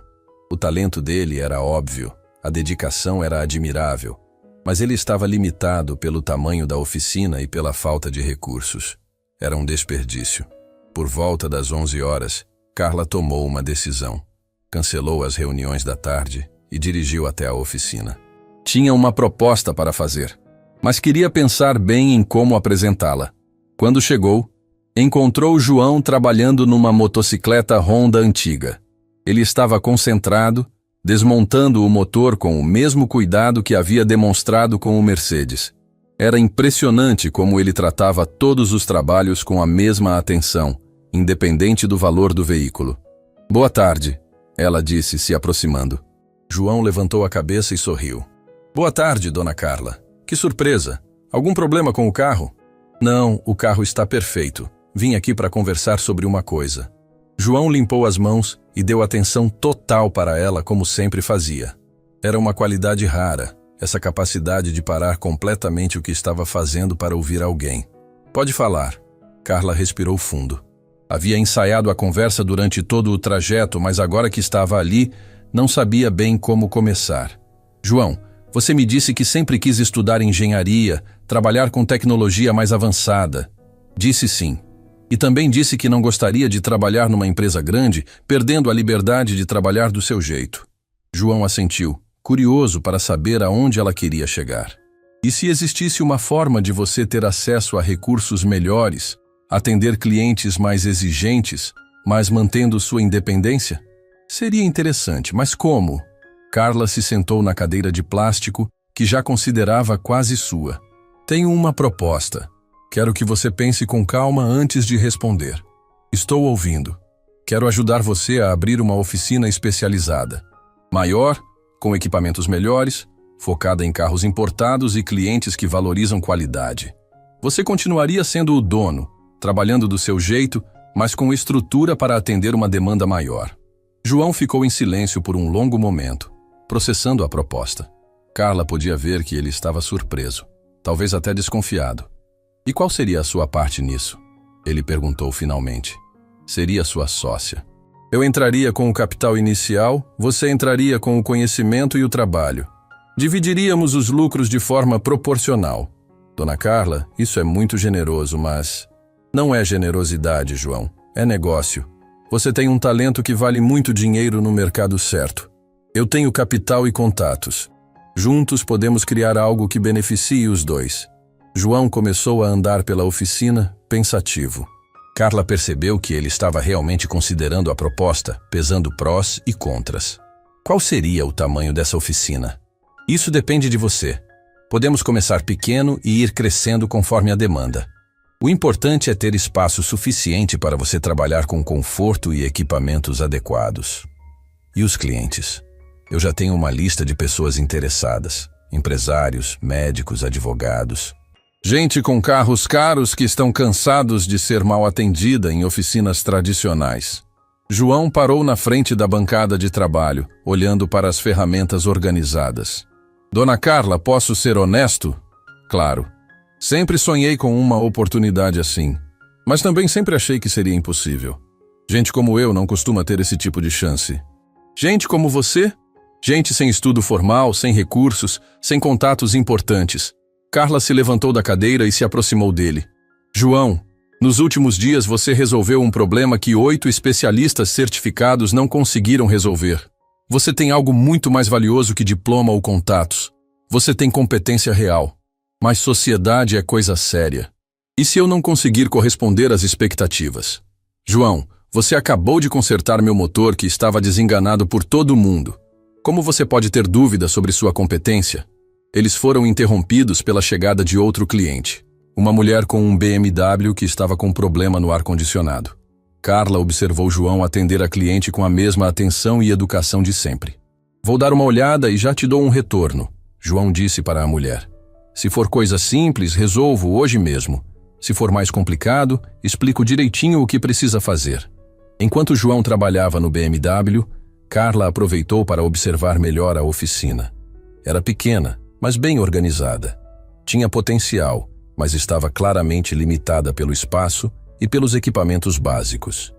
O talento dele era óbvio, a dedicação era admirável, mas ele estava limitado pelo tamanho da oficina e pela falta de recursos. Era um desperdício. Por volta das 11 horas, Carla tomou uma decisão. Cancelou as reuniões da tarde e dirigiu até a oficina. Tinha uma proposta para fazer, mas queria pensar bem em como apresentá-la. Quando chegou, encontrou João trabalhando numa motocicleta Honda antiga. Ele estava concentrado, desmontando o motor com o mesmo cuidado que havia demonstrado com o Mercedes. Era impressionante como ele tratava todos os trabalhos com a mesma atenção, independente do valor do veículo. Boa tarde, ela disse, se aproximando. João levantou a cabeça e sorriu. Boa tarde, Dona Carla. Que surpresa! Algum problema com o carro? Não, o carro está perfeito. Vim aqui para conversar sobre uma coisa. João limpou as mãos e deu atenção total para ela, como sempre fazia. Era uma qualidade rara, essa capacidade de parar completamente o que estava fazendo para ouvir alguém. Pode falar. Carla respirou fundo. Havia ensaiado a conversa durante todo o trajeto, mas agora que estava ali, não sabia bem como começar. João, você me disse que sempre quis estudar engenharia, trabalhar com tecnologia mais avançada. Disse sim. E também disse que não gostaria de trabalhar numa empresa grande, perdendo a liberdade de trabalhar do seu jeito. João assentiu, curioso para saber aonde ela queria chegar. E se existisse uma forma de você ter acesso a recursos melhores, atender clientes mais exigentes, mas mantendo sua independência? Seria interessante, mas como? Carla se sentou na cadeira de plástico, que já considerava quase sua. Tenho uma proposta. Quero que você pense com calma antes de responder. Estou ouvindo. Quero ajudar você a abrir uma oficina especializada. Maior, com equipamentos melhores, focada em carros importados e clientes que valorizam qualidade. Você continuaria sendo o dono, trabalhando do seu jeito, mas com estrutura para atender uma demanda maior. João ficou em silêncio por um longo momento, processando a proposta. Carla podia ver que ele estava surpreso, talvez até desconfiado. E qual seria a sua parte nisso? Ele perguntou finalmente. Seria sua sócia. Eu entraria com o capital inicial, você entraria com o conhecimento e o trabalho. Dividiríamos os lucros de forma proporcional. Dona Carla, isso é muito generoso, mas... Não é generosidade, João. É negócio. Você tem um talento que vale muito dinheiro no mercado certo. Eu tenho capital e contatos. Juntos podemos criar algo que beneficie os dois. João começou a andar pela oficina, pensativo. Carla percebeu que ele estava realmente considerando a proposta, pesando prós e contras. Qual seria o tamanho dessa oficina? Isso depende de você. Podemos começar pequeno e ir crescendo conforme a demanda. O importante é ter espaço suficiente para você trabalhar com conforto e equipamentos adequados. E os clientes? Eu já tenho uma lista de pessoas interessadas. Empresários, médicos, advogados. Gente com carros caros que estão cansados de ser mal atendida em oficinas tradicionais. João parou na frente da bancada de trabalho, olhando para as ferramentas organizadas. Dona Carla, posso ser honesto? Claro. Sempre sonhei com uma oportunidade assim, mas também sempre achei que seria impossível. Gente como eu não costuma ter esse tipo de chance. Gente como você? Gente sem estudo formal, sem recursos, sem contatos importantes. Carla se levantou da cadeira e se aproximou dele. João, nos últimos dias você resolveu um problema que 8 especialistas certificados não conseguiram resolver. Você tem algo muito mais valioso que diploma ou contatos. Você tem competência real. Mas sociedade é coisa séria. E se eu não conseguir corresponder às expectativas? João, você acabou de consertar meu motor que estava desenganado por todo mundo. Como você pode ter dúvida sobre sua competência? Eles foram interrompidos pela chegada de outro cliente. Uma mulher com um BMW que estava com problema no ar-condicionado. Carla observou João atender a cliente com a mesma atenção e educação de sempre. Vou dar uma olhada e já te dou um retorno, João disse para a mulher. Se for coisa simples, resolvo hoje mesmo. Se for mais complicado, explico direitinho o que precisa fazer. Enquanto João trabalhava no BMW, Carla aproveitou para observar melhor a oficina. Era pequena, mas bem organizada. Tinha potencial, mas estava claramente limitada pelo espaço e pelos equipamentos básicos.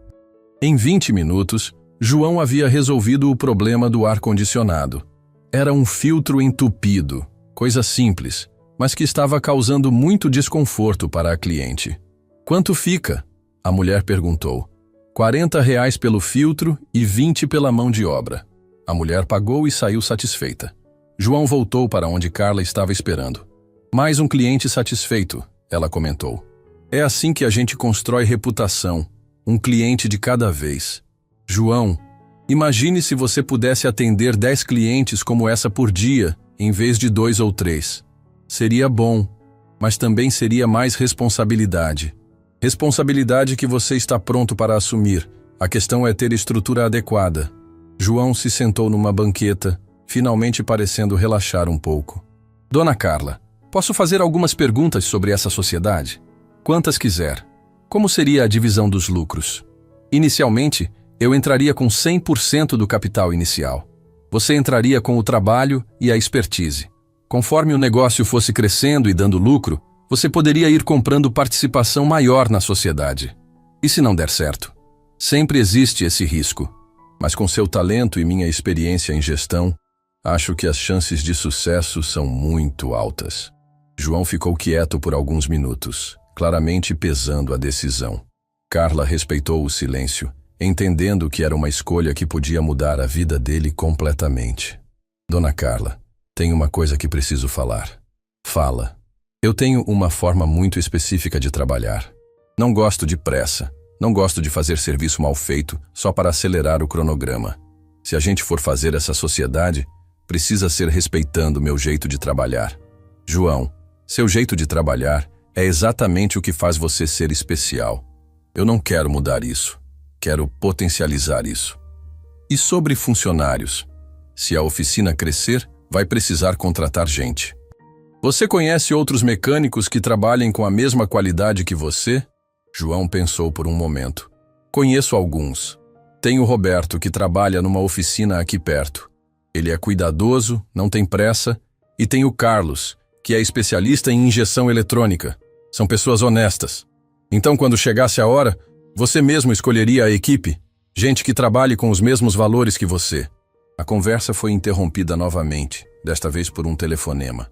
Em 20 minutos, João havia resolvido o problema do ar-condicionado. Era um filtro entupido, coisa simples, mas que estava causando muito desconforto para a cliente. Quanto fica? A mulher perguntou. R$ 40 pelo filtro e 20 pela mão de obra. A mulher pagou e saiu satisfeita. João voltou para onde Carla estava esperando. Mais um cliente satisfeito, ela comentou. É assim que a gente constrói reputação, um cliente de cada vez. João, imagine se você pudesse atender 10 clientes como essa por dia, em vez de 2 ou 3. Seria bom, mas também seria mais responsabilidade. Responsabilidade que você está pronto para assumir. A questão é ter estrutura adequada. João se sentou numa banqueta, finalmente parecendo relaxar um pouco. Dona Carla, posso fazer algumas perguntas sobre essa sociedade? Quantas quiser. Como seria a divisão dos lucros? Inicialmente, eu entraria com 100% do capital inicial. Você entraria com o trabalho e a expertise. Conforme o negócio fosse crescendo e dando lucro, você poderia ir comprando participação maior na sociedade. E se não der certo? Sempre existe esse risco. Mas com seu talento e minha experiência em gestão, acho que as chances de sucesso são muito altas. João ficou quieto por alguns minutos, claramente pesando a decisão. Carla respeitou o silêncio, entendendo que era uma escolha que podia mudar a vida dele completamente. Dona Carla, tem uma coisa que preciso falar. Fala. Eu tenho uma forma muito específica de trabalhar. Não gosto de pressa. Não gosto de fazer serviço mal feito só para acelerar o cronograma. Se a gente for fazer essa sociedade, precisa ser respeitando meu jeito de trabalhar. João, seu jeito de trabalhar é exatamente o que faz você ser especial. Eu não quero mudar isso. Quero potencializar isso. E sobre funcionários? Se a oficina crescer, vai precisar contratar gente. Você conhece outros mecânicos que trabalhem com a mesma qualidade que você? João pensou por um momento. Conheço alguns. Tenho o Roberto, que trabalha numa oficina aqui perto. Ele é cuidadoso, não tem pressa. E tem o Carlos, que é especialista em injeção eletrônica. São pessoas honestas. Então, quando chegasse a hora, você mesmo escolheria a equipe? Gente que trabalhe com os mesmos valores que você. A conversa foi interrompida novamente, desta vez por um telefonema.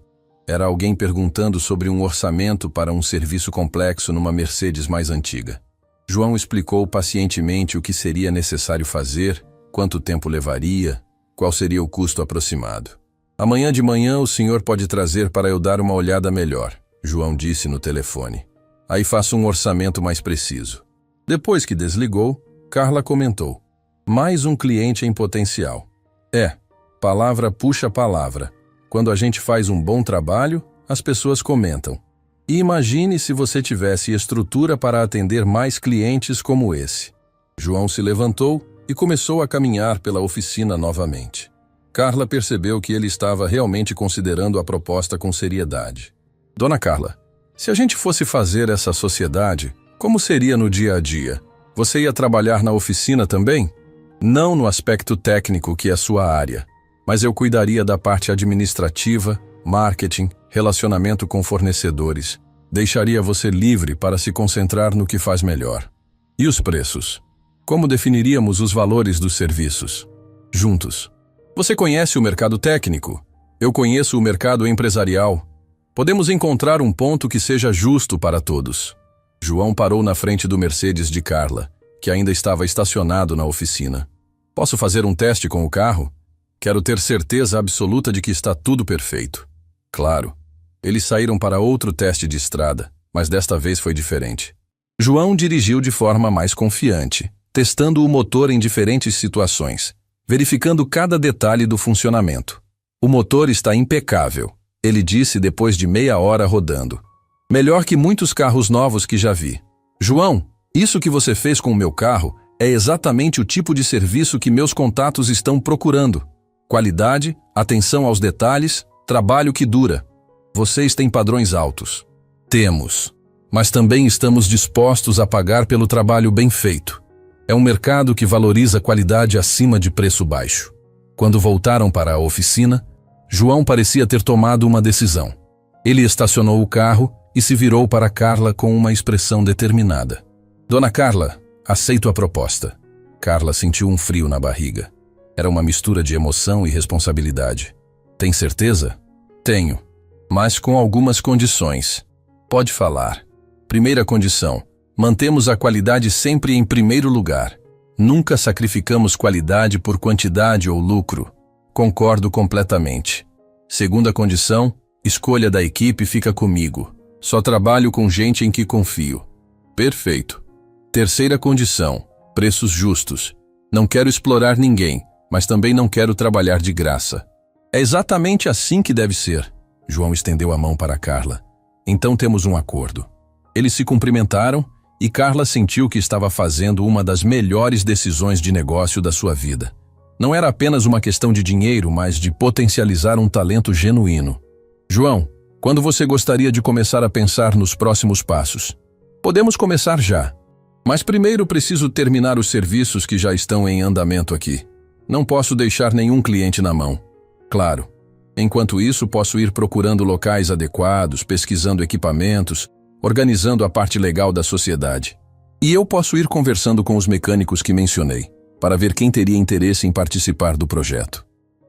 Era alguém perguntando sobre um orçamento para um serviço complexo numa Mercedes mais antiga. João explicou pacientemente o que seria necessário fazer, quanto tempo levaria, qual seria o custo aproximado. Amanhã de manhã o senhor pode trazer para eu dar uma olhada melhor, João disse no telefone. Aí faço um orçamento mais preciso. Depois que desligou, Carla comentou. Mais um cliente em potencial. Palavra puxa palavra. Quando a gente faz um bom trabalho, as pessoas comentam. E imagine se você tivesse estrutura para atender mais clientes como esse. João se levantou e começou a caminhar pela oficina novamente. Carla percebeu que ele estava realmente considerando a proposta com seriedade. Dona Carla, se a gente fosse fazer essa sociedade, como seria no dia a dia? Você ia trabalhar na oficina também? Não no aspecto técnico, que é sua área, mas eu cuidaria da parte administrativa, marketing, relacionamento com fornecedores. Deixaria você livre para se concentrar no que faz melhor. E os preços? Como definiríamos os valores dos serviços? Juntos. Você conhece o mercado técnico? Eu conheço o mercado empresarial. Podemos encontrar um ponto que seja justo para todos. João parou na frente do Mercedes de Carla, que ainda estava estacionado na oficina. Posso fazer um teste com o carro? Quero ter certeza absoluta de que está tudo perfeito. Claro. Eles saíram para outro teste de estrada, mas desta vez foi diferente. João dirigiu de forma mais confiante, testando o motor em diferentes situações, verificando cada detalhe do funcionamento. O motor está impecável, ele disse depois de meia hora rodando. Melhor que muitos carros novos que já vi. João, isso que você fez com o meu carro é exatamente o tipo de serviço que meus contatos estão procurando. Qualidade, atenção aos detalhes, trabalho que dura. Vocês têm padrões altos. Temos. Mas também estamos dispostos a pagar pelo trabalho bem feito. É um mercado que valoriza qualidade acima de preço baixo. Quando voltaram para a oficina, João parecia ter tomado uma decisão. Ele estacionou o carro e se virou para Carla com uma expressão determinada. Dona Carla, aceito a proposta. Carla sentiu um frio na barriga. Era uma mistura de emoção e responsabilidade. Tem certeza? Tenho, mas com algumas condições. Pode falar. Primeira condição: mantemos a qualidade sempre em primeiro lugar. Nunca sacrificamos qualidade por quantidade ou lucro. Concordo completamente. Segunda condição: escolha da equipe fica comigo. Só trabalho com gente em que confio. Perfeito. Terceira condição: preços justos. Não quero explorar ninguém, mas também não quero trabalhar de graça. É exatamente assim que deve ser. João estendeu a mão para Carla. Então temos um acordo. Eles se cumprimentaram e Carla sentiu que estava fazendo uma das melhores decisões de negócio da sua vida. Não era apenas uma questão de dinheiro, mas de potencializar um talento genuíno. João, quando você gostaria de começar a pensar nos próximos passos? Podemos começar já. Mas primeiro preciso terminar os serviços que já estão em andamento aqui. Não posso deixar nenhum cliente na mão. Claro. Enquanto isso, posso ir procurando locais adequados, pesquisando equipamentos, organizando a parte legal da sociedade. E eu posso ir conversando com os mecânicos que mencionei, para ver quem teria interesse em participar do projeto.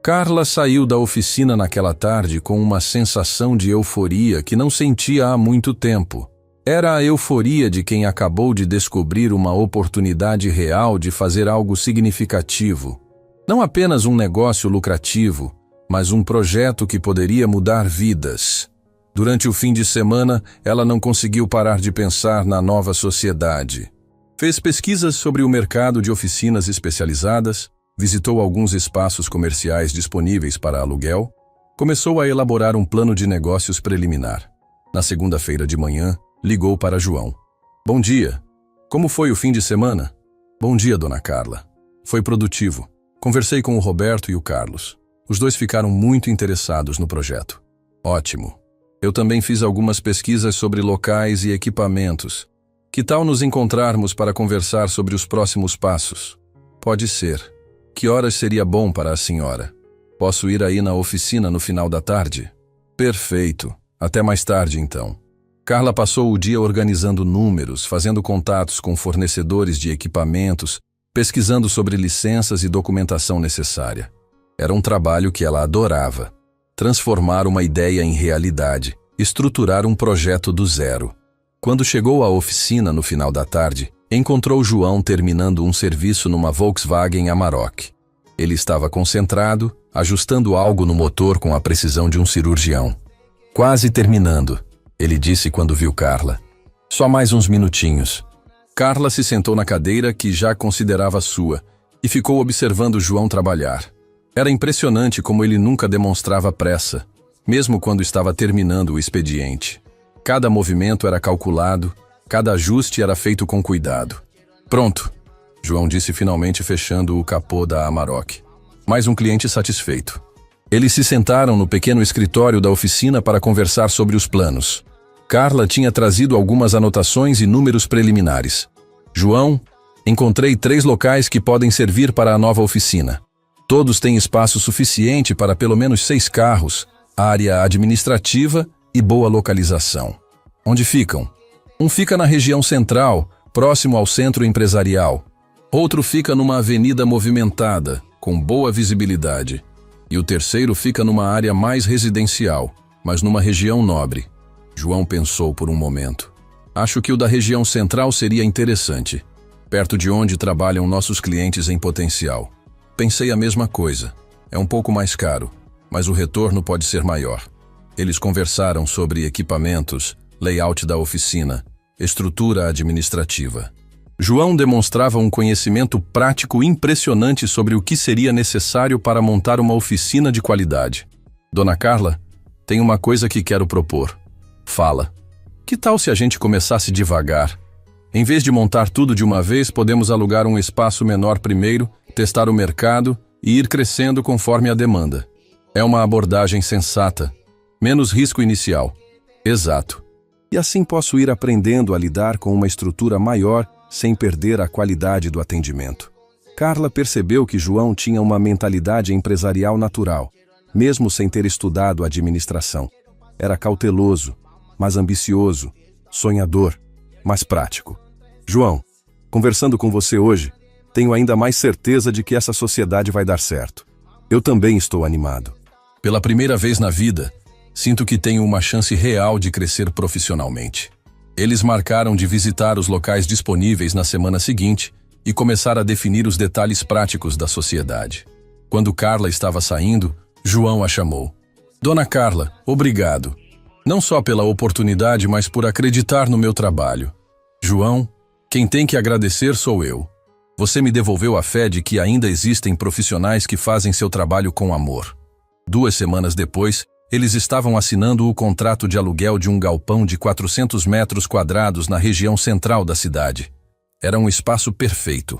Carla saiu da oficina naquela tarde com uma sensação de euforia que não sentia há muito tempo. Era a euforia de quem acabou de descobrir uma oportunidade real de fazer algo significativo. Não apenas um negócio lucrativo, mas um projeto que poderia mudar vidas. Durante o fim de semana, ela não conseguiu parar de pensar na nova sociedade. Fez pesquisas sobre o mercado de oficinas especializadas, visitou alguns espaços comerciais disponíveis para aluguel, começou a elaborar um plano de negócios preliminar. Na segunda-feira de manhã, ligou para João. Bom dia. Como foi o fim de semana? Bom dia, dona Carla. Foi produtivo. Conversei com o Roberto e o Carlos. Os dois ficaram muito interessados no projeto. Ótimo. Eu também fiz algumas pesquisas sobre locais e equipamentos. Que tal nos encontrarmos para conversar sobre os próximos passos? Pode ser. Que horas seria bom para a senhora? Posso ir aí na oficina no final da tarde? Perfeito. Até mais tarde, então. Carla passou o dia organizando números, fazendo contatos com fornecedores de equipamentos, pesquisando sobre licenças e documentação necessária. Era um trabalho que ela adorava. Transformar uma ideia em realidade, estruturar um projeto do zero. Quando chegou à oficina no final da tarde, encontrou João terminando um serviço numa Volkswagen Amarok. Ele estava concentrado, ajustando algo no motor com a precisão de um cirurgião. Quase terminando, ele disse quando viu Carla. Só mais uns minutinhos. Carla se sentou na cadeira que já considerava sua e ficou observando João trabalhar. Era impressionante como ele nunca demonstrava pressa, mesmo quando estava terminando o expediente. Cada movimento era calculado, cada ajuste era feito com cuidado. Pronto, João disse finalmente fechando o capô da Amarok. Mais um cliente satisfeito. Eles se sentaram no pequeno escritório da oficina para conversar sobre os planos. Carla tinha trazido algumas anotações e números preliminares. João, encontrei 3 locais que podem servir para a nova oficina. Todos têm espaço suficiente para pelo menos 6 carros, área administrativa e boa localização. Onde ficam? Um fica na região central, próximo ao centro empresarial. Outro fica numa avenida movimentada, com boa visibilidade. E o terceiro fica numa área mais residencial, mas numa região nobre. João pensou por um momento. Acho que o da região central seria interessante, perto de onde trabalham nossos clientes em potencial. Pensei a mesma coisa. É um pouco mais caro, mas o retorno pode ser maior. Eles conversaram sobre equipamentos, layout da oficina, estrutura administrativa. João demonstrava um conhecimento prático impressionante sobre o que seria necessário para montar uma oficina de qualidade. Dona Carla, tem uma coisa que quero propor. Fala. Que tal se a gente começasse devagar? Em vez de montar tudo de uma vez, podemos alugar um espaço menor primeiro, testar o mercado e ir crescendo conforme a demanda. É uma abordagem sensata. Menos risco inicial. Exato. E assim posso ir aprendendo a lidar com uma estrutura maior sem perder a qualidade do atendimento. Carla percebeu que João tinha uma mentalidade empresarial natural, mesmo sem ter estudado administração. Era cauteloso, mas ambicioso, sonhador, mas prático. João, conversando com você hoje, tenho ainda mais certeza de que essa sociedade vai dar certo. Eu também estou animado. Pela primeira vez na vida, sinto que tenho uma chance real de crescer profissionalmente. Eles marcaram de visitar os locais disponíveis na semana seguinte e começar a definir os detalhes práticos da sociedade. Quando Carla estava saindo, João a chamou. Dona Carla, obrigado. Não só pela oportunidade, mas por acreditar no meu trabalho. João, quem tem que agradecer sou eu. Você me devolveu a fé de que ainda existem profissionais que fazem seu trabalho com amor. 2 semanas depois, eles estavam assinando o contrato de aluguel de um galpão de 400 metros quadrados na região central da cidade. Era um espaço perfeito.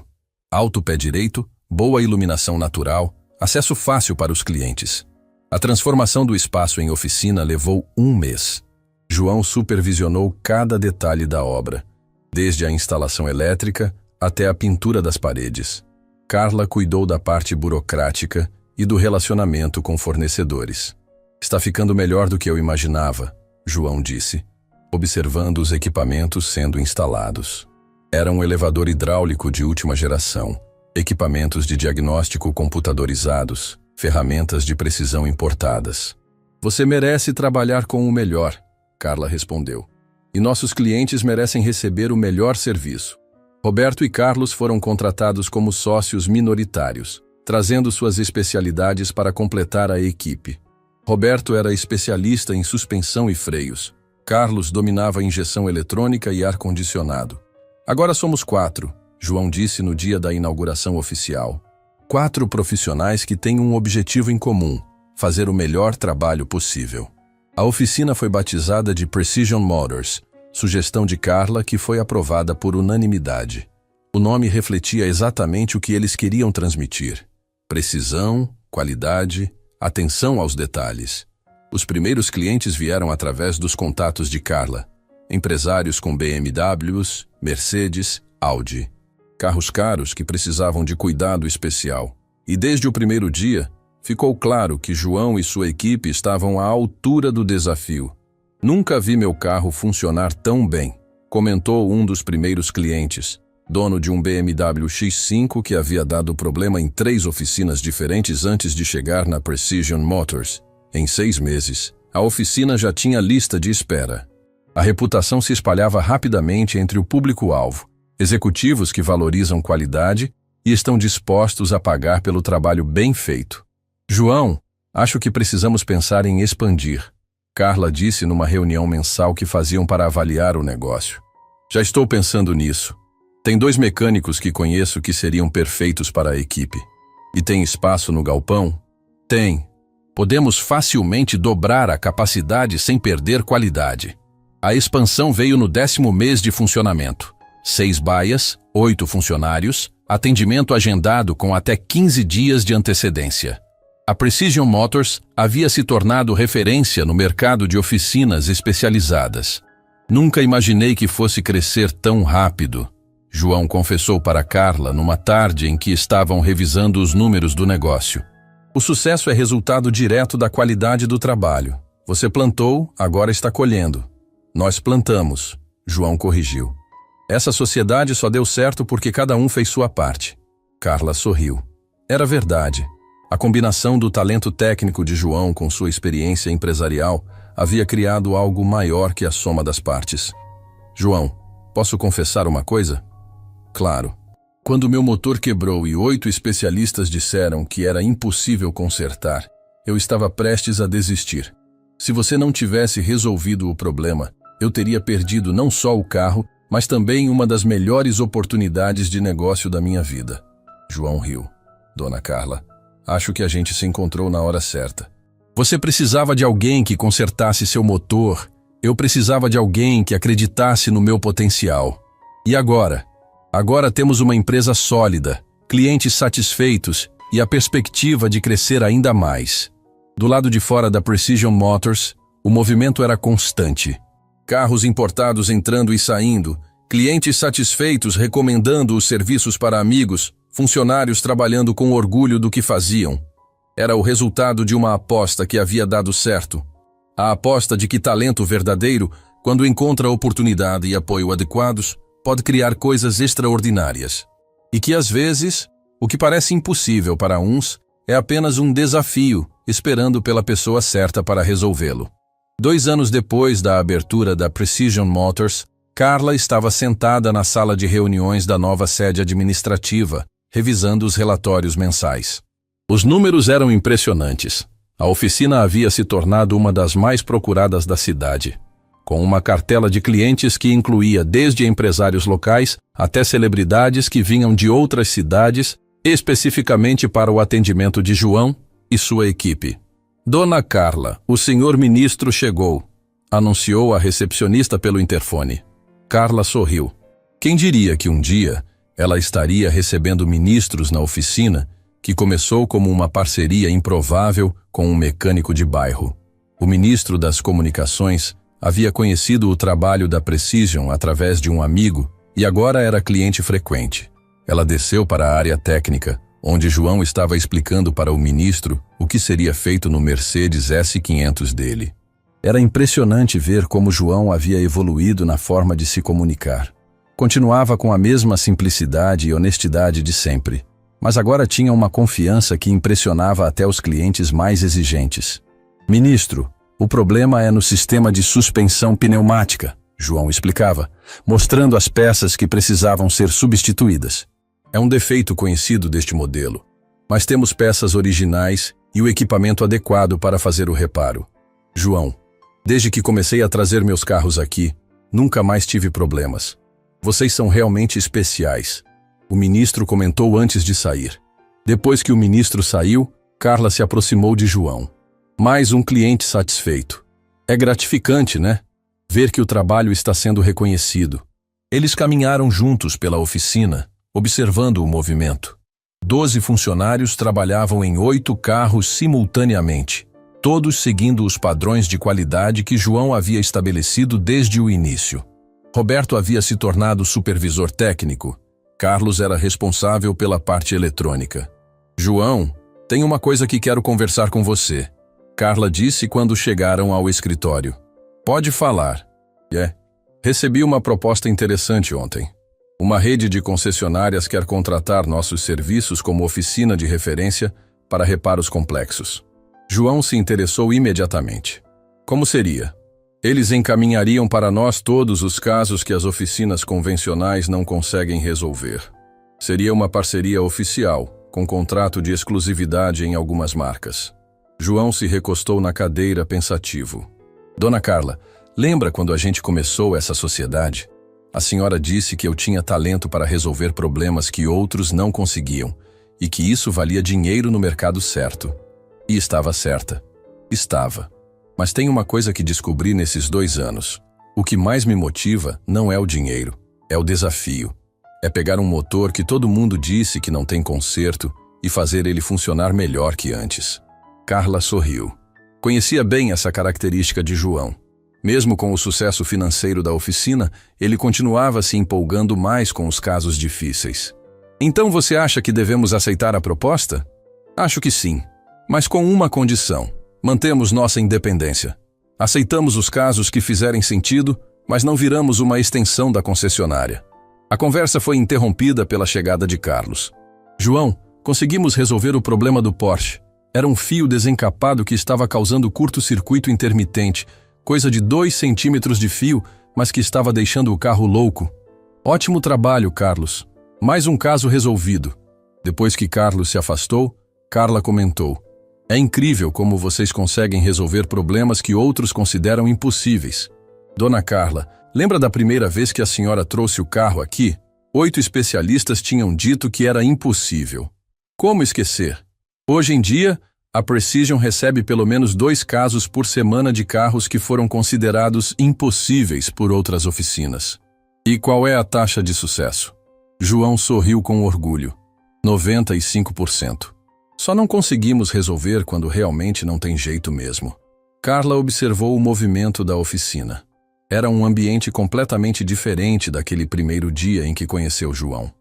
Alto pé direito, boa iluminação natural, acesso fácil para os clientes. A transformação do espaço em oficina levou 1 mês. João supervisionou cada detalhe da obra, desde a instalação elétrica até a pintura das paredes. Carla cuidou da parte burocrática e do relacionamento com fornecedores. Está ficando melhor do que eu imaginava, João disse, observando os equipamentos sendo instalados. Era um elevador hidráulico de última geração, equipamentos de diagnóstico computadorizados, ferramentas de precisão importadas. Você merece trabalhar com o melhor, Carla respondeu. E nossos clientes merecem receber o melhor serviço. Roberto e Carlos foram contratados como sócios minoritários, trazendo suas especialidades para completar a equipe. Roberto era especialista em suspensão e freios. Carlos dominava injeção eletrônica e ar-condicionado. Agora somos 4, João disse no dia da inauguração oficial. 4 profissionais que têm um objetivo em comum: fazer o melhor trabalho possível. A oficina foi batizada de Precision Motors, sugestão de Carla que foi aprovada por unanimidade. O nome refletia exatamente o que eles queriam transmitir: precisão, qualidade, atenção aos detalhes. Os primeiros clientes vieram através dos contatos de Carla, empresários com BMWs, Mercedes, Audi. Carros caros que precisavam de cuidado especial. E desde o primeiro dia, ficou claro que João e sua equipe estavam à altura do desafio. Nunca vi meu carro funcionar tão bem, comentou um dos primeiros clientes, dono de um BMW X5 que havia dado problema em 3 oficinas diferentes antes de chegar na Precision Motors. Em 6 meses, a oficina já tinha lista de espera. A reputação se espalhava rapidamente entre o público-alvo, executivos que valorizam qualidade e estão dispostos a pagar pelo trabalho bem feito. João, acho que precisamos pensar em expandir, Carla disse numa reunião mensal que faziam para avaliar o negócio. Já estou pensando nisso. Tem 2 mecânicos que conheço que seriam perfeitos para a equipe. E tem espaço no galpão? Tem. Podemos facilmente dobrar a capacidade sem perder qualidade. A expansão veio no 10º mês de funcionamento. 6 baias, 8 funcionários, atendimento agendado com até 15 dias de antecedência. A Precision Motors havia se tornado referência no mercado de oficinas especializadas. Nunca imaginei que fosse crescer tão rápido, João confessou para Carla numa tarde em que estavam revisando os números do negócio. O sucesso é resultado direto da qualidade do trabalho. Você plantou, agora está colhendo. Nós plantamos, João corrigiu. Essa sociedade só deu certo porque cada um fez sua parte. Carla sorriu. Era verdade. A combinação do talento técnico de João com sua experiência empresarial havia criado algo maior que a soma das partes. João, posso confessar uma coisa? Claro. Quando meu motor quebrou e 8 especialistas disseram que era impossível consertar, eu estava prestes a desistir. Se você não tivesse resolvido o problema, eu teria perdido não só o carro, mas também uma das melhores oportunidades de negócio da minha vida. João riu. Dona Carla, acho que a gente se encontrou na hora certa. Você precisava de alguém que consertasse seu motor. Eu precisava de alguém que acreditasse no meu potencial. E agora? Agora temos uma empresa sólida, clientes satisfeitos e a perspectiva de crescer ainda mais. Do lado de fora da Precision Motors, o movimento era constante. Carros importados entrando e saindo, clientes satisfeitos recomendando os serviços para amigos, funcionários trabalhando com orgulho do que faziam. Era o resultado de uma aposta que havia dado certo. A aposta de que talento verdadeiro, quando encontra oportunidade e apoio adequados, pode criar coisas extraordinárias. E que às vezes, o que parece impossível para uns, é apenas um desafio, esperando pela pessoa certa para resolvê-lo. 2 anos depois da abertura da Precision Motors, Carla estava sentada na sala de reuniões da nova sede administrativa, revisando os relatórios mensais. Os números eram impressionantes. A oficina havia se tornado uma das mais procuradas da cidade, com uma cartela de clientes que incluía desde empresários locais até celebridades que vinham de outras cidades, especificamente para o atendimento de João e sua equipe. Dona Carla, o senhor ministro chegou, anunciou a recepcionista pelo interfone. Carla sorriu. Quem diria que um dia ela estaria recebendo ministros na oficina, que começou como uma parceria improvável com um mecânico de bairro. O ministro das Comunicações havia conhecido o trabalho da Precision através de um amigo e agora era cliente frequente. Ela desceu para a área técnica, onde João estava explicando para o ministro o que seria feito no Mercedes S500 dele. Era impressionante ver como João havia evoluído na forma de se comunicar. Continuava com a mesma simplicidade e honestidade de sempre, mas agora tinha uma confiança que impressionava até os clientes mais exigentes. Ministro, o problema é no sistema de suspensão pneumática, João explicava, mostrando as peças que precisavam ser substituídas. É um defeito conhecido deste modelo, mas temos peças originais e o equipamento adequado para fazer o reparo. João, desde que comecei a trazer meus carros aqui, nunca mais tive problemas. Vocês são realmente especiais, o ministro comentou antes de sair. Depois que o ministro saiu, Carla se aproximou de João. Mais um cliente satisfeito. É gratificante, né? Ver que o trabalho está sendo reconhecido. Eles caminharam juntos pela oficina, observando o movimento. 12 funcionários trabalhavam em 8 carros simultaneamente, todos seguindo os padrões de qualidade que João havia estabelecido desde o início. Roberto havia se tornado supervisor técnico. Carlos era responsável pela parte eletrônica. João, tem uma coisa que quero conversar com você, Carla disse quando chegaram ao escritório. Pode falar. Recebi uma proposta interessante ontem. Uma rede de concessionárias quer contratar nossos serviços como oficina de referência para reparos complexos. João se interessou imediatamente. Como seria? Eles encaminhariam para nós todos os casos que as oficinas convencionais não conseguem resolver. Seria uma parceria oficial, com contrato de exclusividade em algumas marcas. João se recostou na cadeira pensativo. Dona Carla, lembra quando a gente começou essa sociedade? A senhora disse que eu tinha talento para resolver problemas que outros não conseguiam e que isso valia dinheiro no mercado certo. E estava certa. Estava. Mas tem uma coisa que descobri nesses 2 anos. O que mais me motiva não é o dinheiro, é o desafio. É pegar um motor que todo mundo disse que não tem conserto e fazer ele funcionar melhor que antes. Carla sorriu. Conhecia bem essa característica de João. Mesmo com o sucesso financeiro da oficina, ele continuava se empolgando mais com os casos difíceis. Então você acha que devemos aceitar a proposta? Acho que sim, mas com uma condição. Mantemos nossa independência. Aceitamos os casos que fizerem sentido, mas não viramos uma extensão da concessionária. A conversa foi interrompida pela chegada de Carlos. João, conseguimos resolver o problema do Porsche. Era um fio desencapado que estava causando curto-circuito intermitente, coisa de 2 centímetros de fio, mas que estava deixando o carro louco. Ótimo trabalho, Carlos. Mais um caso resolvido. Depois que Carlos se afastou, Carla comentou. É incrível como vocês conseguem resolver problemas que outros consideram impossíveis. Dona Carla, lembra da primeira vez que a senhora trouxe o carro aqui? 8 especialistas tinham dito que era impossível. Como esquecer? Hoje em dia, a Precision recebe pelo menos 2 casos por semana de carros que foram considerados impossíveis por outras oficinas. E qual é a taxa de sucesso? João sorriu com orgulho. 95%. Só não conseguimos resolver quando realmente não tem jeito mesmo. Carla observou o movimento da oficina. Era um ambiente completamente diferente daquele primeiro dia em que conheceu João.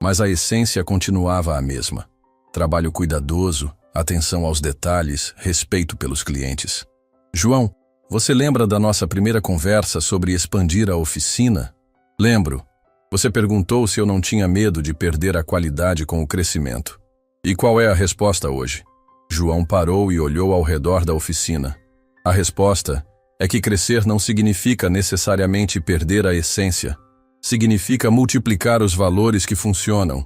Mas a essência continuava a mesma. Trabalho cuidadoso, atenção aos detalhes, respeito pelos clientes. João, você lembra da nossa primeira conversa sobre expandir a oficina? Lembro. Você perguntou se eu não tinha medo de perder a qualidade com o crescimento. E qual é a resposta hoje? João parou e olhou ao redor da oficina. A resposta é que crescer não significa necessariamente perder a essência. Significa multiplicar os valores que funcionam.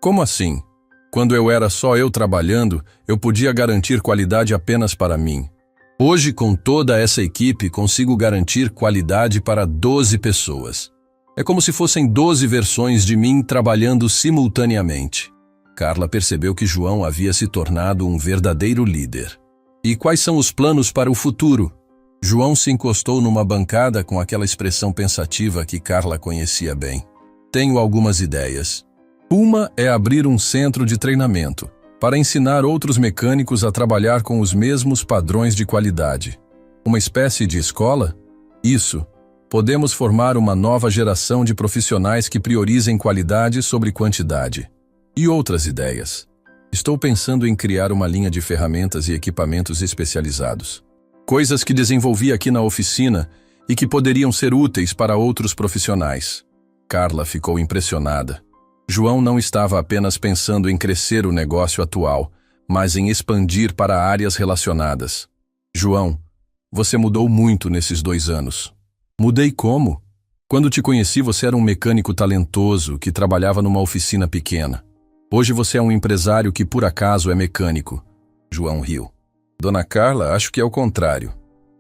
Como assim? Quando eu era só eu trabalhando, eu podia garantir qualidade apenas para mim. Hoje, com toda essa equipe, consigo garantir qualidade para 12 pessoas. É como se fossem 12 versões de mim trabalhando simultaneamente. Carla percebeu que João havia se tornado um verdadeiro líder. E quais são os planos para o futuro? João se encostou numa bancada com aquela expressão pensativa que Carla conhecia bem. Tenho algumas ideias. Uma é abrir um centro de treinamento, para ensinar outros mecânicos a trabalhar com os mesmos padrões de qualidade. Uma espécie de escola? Isso. Podemos formar uma nova geração de profissionais que priorizem qualidade sobre quantidade. E outras ideias. Estou pensando em criar uma linha de ferramentas e equipamentos especializados. Coisas que desenvolvi aqui na oficina e que poderiam ser úteis para outros profissionais. Carla ficou impressionada. João não estava apenas pensando em crescer o negócio atual, mas em expandir para áreas relacionadas. João, você mudou muito nesses 2 anos. Mudei como? Quando te conheci, você era um mecânico talentoso que trabalhava numa oficina pequena. Hoje você é um empresário que por acaso é mecânico. João riu. Dona Carla, acho que é o contrário.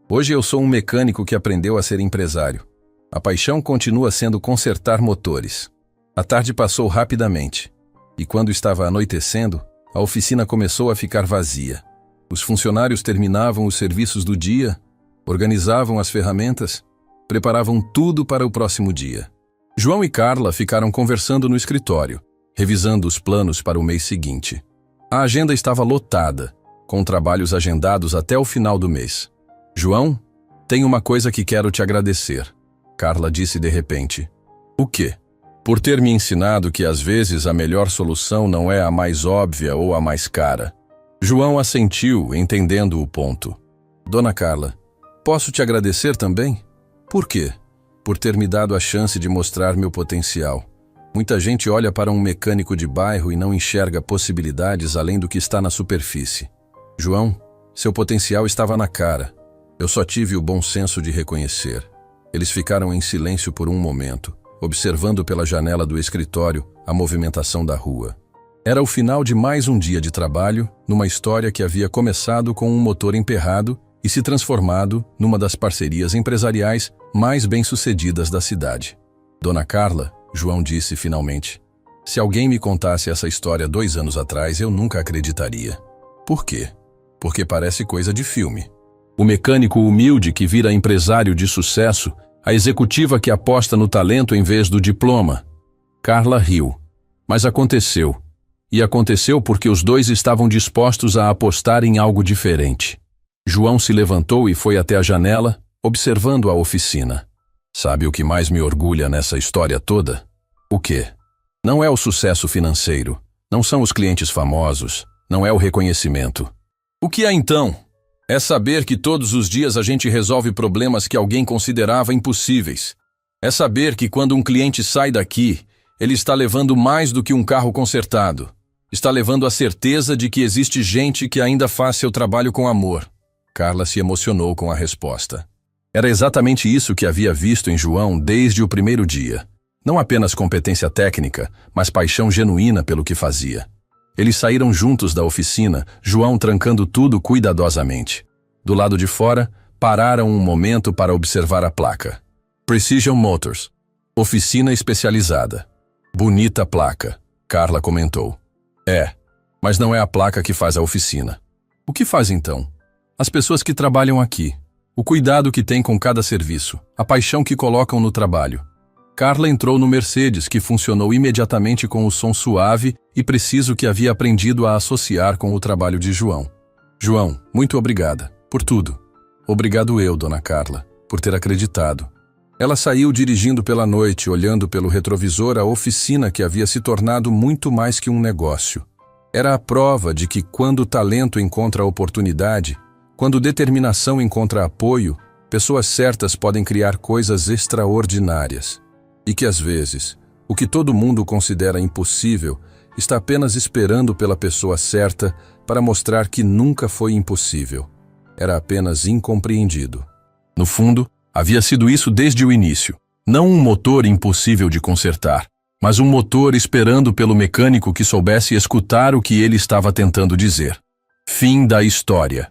Hoje eu sou um mecânico que aprendeu a ser empresário. A paixão continua sendo consertar motores. A tarde passou rapidamente, e quando estava anoitecendo, a oficina começou a ficar vazia. Os funcionários terminavam os serviços do dia, organizavam as ferramentas, preparavam tudo para o próximo dia. João e Carla ficaram conversando no escritório. revisando os planos para o mês seguinte. A agenda estava lotada, com trabalhos agendados até o final do mês. João, tem uma coisa que quero te agradecer, Carla disse de repente. O quê? Por ter me ensinado que às vezes a melhor solução não é a mais óbvia ou a mais cara. João assentiu, entendendo o ponto. Dona Carla, posso te agradecer também? Por quê? Por ter me dado a chance de mostrar meu potencial. Muita gente olha para um mecânico de bairro e não enxerga possibilidades além do que está na superfície. João, seu potencial estava na cara. Eu só tive o bom senso de reconhecer. Eles ficaram em silêncio por um momento, observando pela janela do escritório a movimentação da rua. Era o final de mais um dia de trabalho, numa história que havia começado com um motor emperrado e se transformado numa das parcerias empresariais mais bem-sucedidas da cidade. Dona Carla, João disse finalmente, se alguém me contasse essa história 2 anos atrás, eu nunca acreditaria. Por quê? Porque parece coisa de filme. O mecânico humilde que vira empresário de sucesso, a executiva que aposta no talento em vez do diploma. Carla riu. Mas aconteceu. E aconteceu porque os dois estavam dispostos a apostar em algo diferente. João se levantou e foi até a janela, observando a oficina. Sabe o que mais me orgulha nessa história toda? O quê? Não é o sucesso financeiro, não são os clientes famosos, não é o reconhecimento. O que é então? É saber que todos os dias a gente resolve problemas que alguém considerava impossíveis. É saber que quando um cliente sai daqui, ele está levando mais do que um carro consertado. Está levando a certeza de que existe gente que ainda faz seu trabalho com amor. Carla se emocionou com a resposta. Era exatamente isso que havia visto em João desde o primeiro dia. Não apenas competência técnica, mas paixão genuína pelo que fazia. Eles saíram juntos da oficina, João trancando tudo cuidadosamente. Do lado de fora, pararam um momento para observar a placa. Precision Motors. Oficina especializada. Bonita placa, Carla comentou. Mas não é a placa que faz a oficina. O que faz então? As pessoas que trabalham aqui. O cuidado que tem com cada serviço, a paixão que colocam no trabalho. Carla entrou no Mercedes, que funcionou imediatamente com o som suave e preciso que havia aprendido a associar com o trabalho de João. João, muito obrigada, por tudo. Obrigado eu, Dona Carla, por ter acreditado. Ela saiu dirigindo pela noite, olhando pelo retrovisor a oficina que havia se tornado muito mais que um negócio. Era a prova de que quando o talento encontra oportunidade, quando determinação encontra apoio, pessoas certas podem criar coisas extraordinárias. E que às vezes, o que todo mundo considera impossível está apenas esperando pela pessoa certa para mostrar que nunca foi impossível. Era apenas incompreendido. No fundo, havia sido isso desde o início. Não um motor impossível de consertar, mas um motor esperando pelo mecânico que soubesse escutar o que ele estava tentando dizer. Fim da história.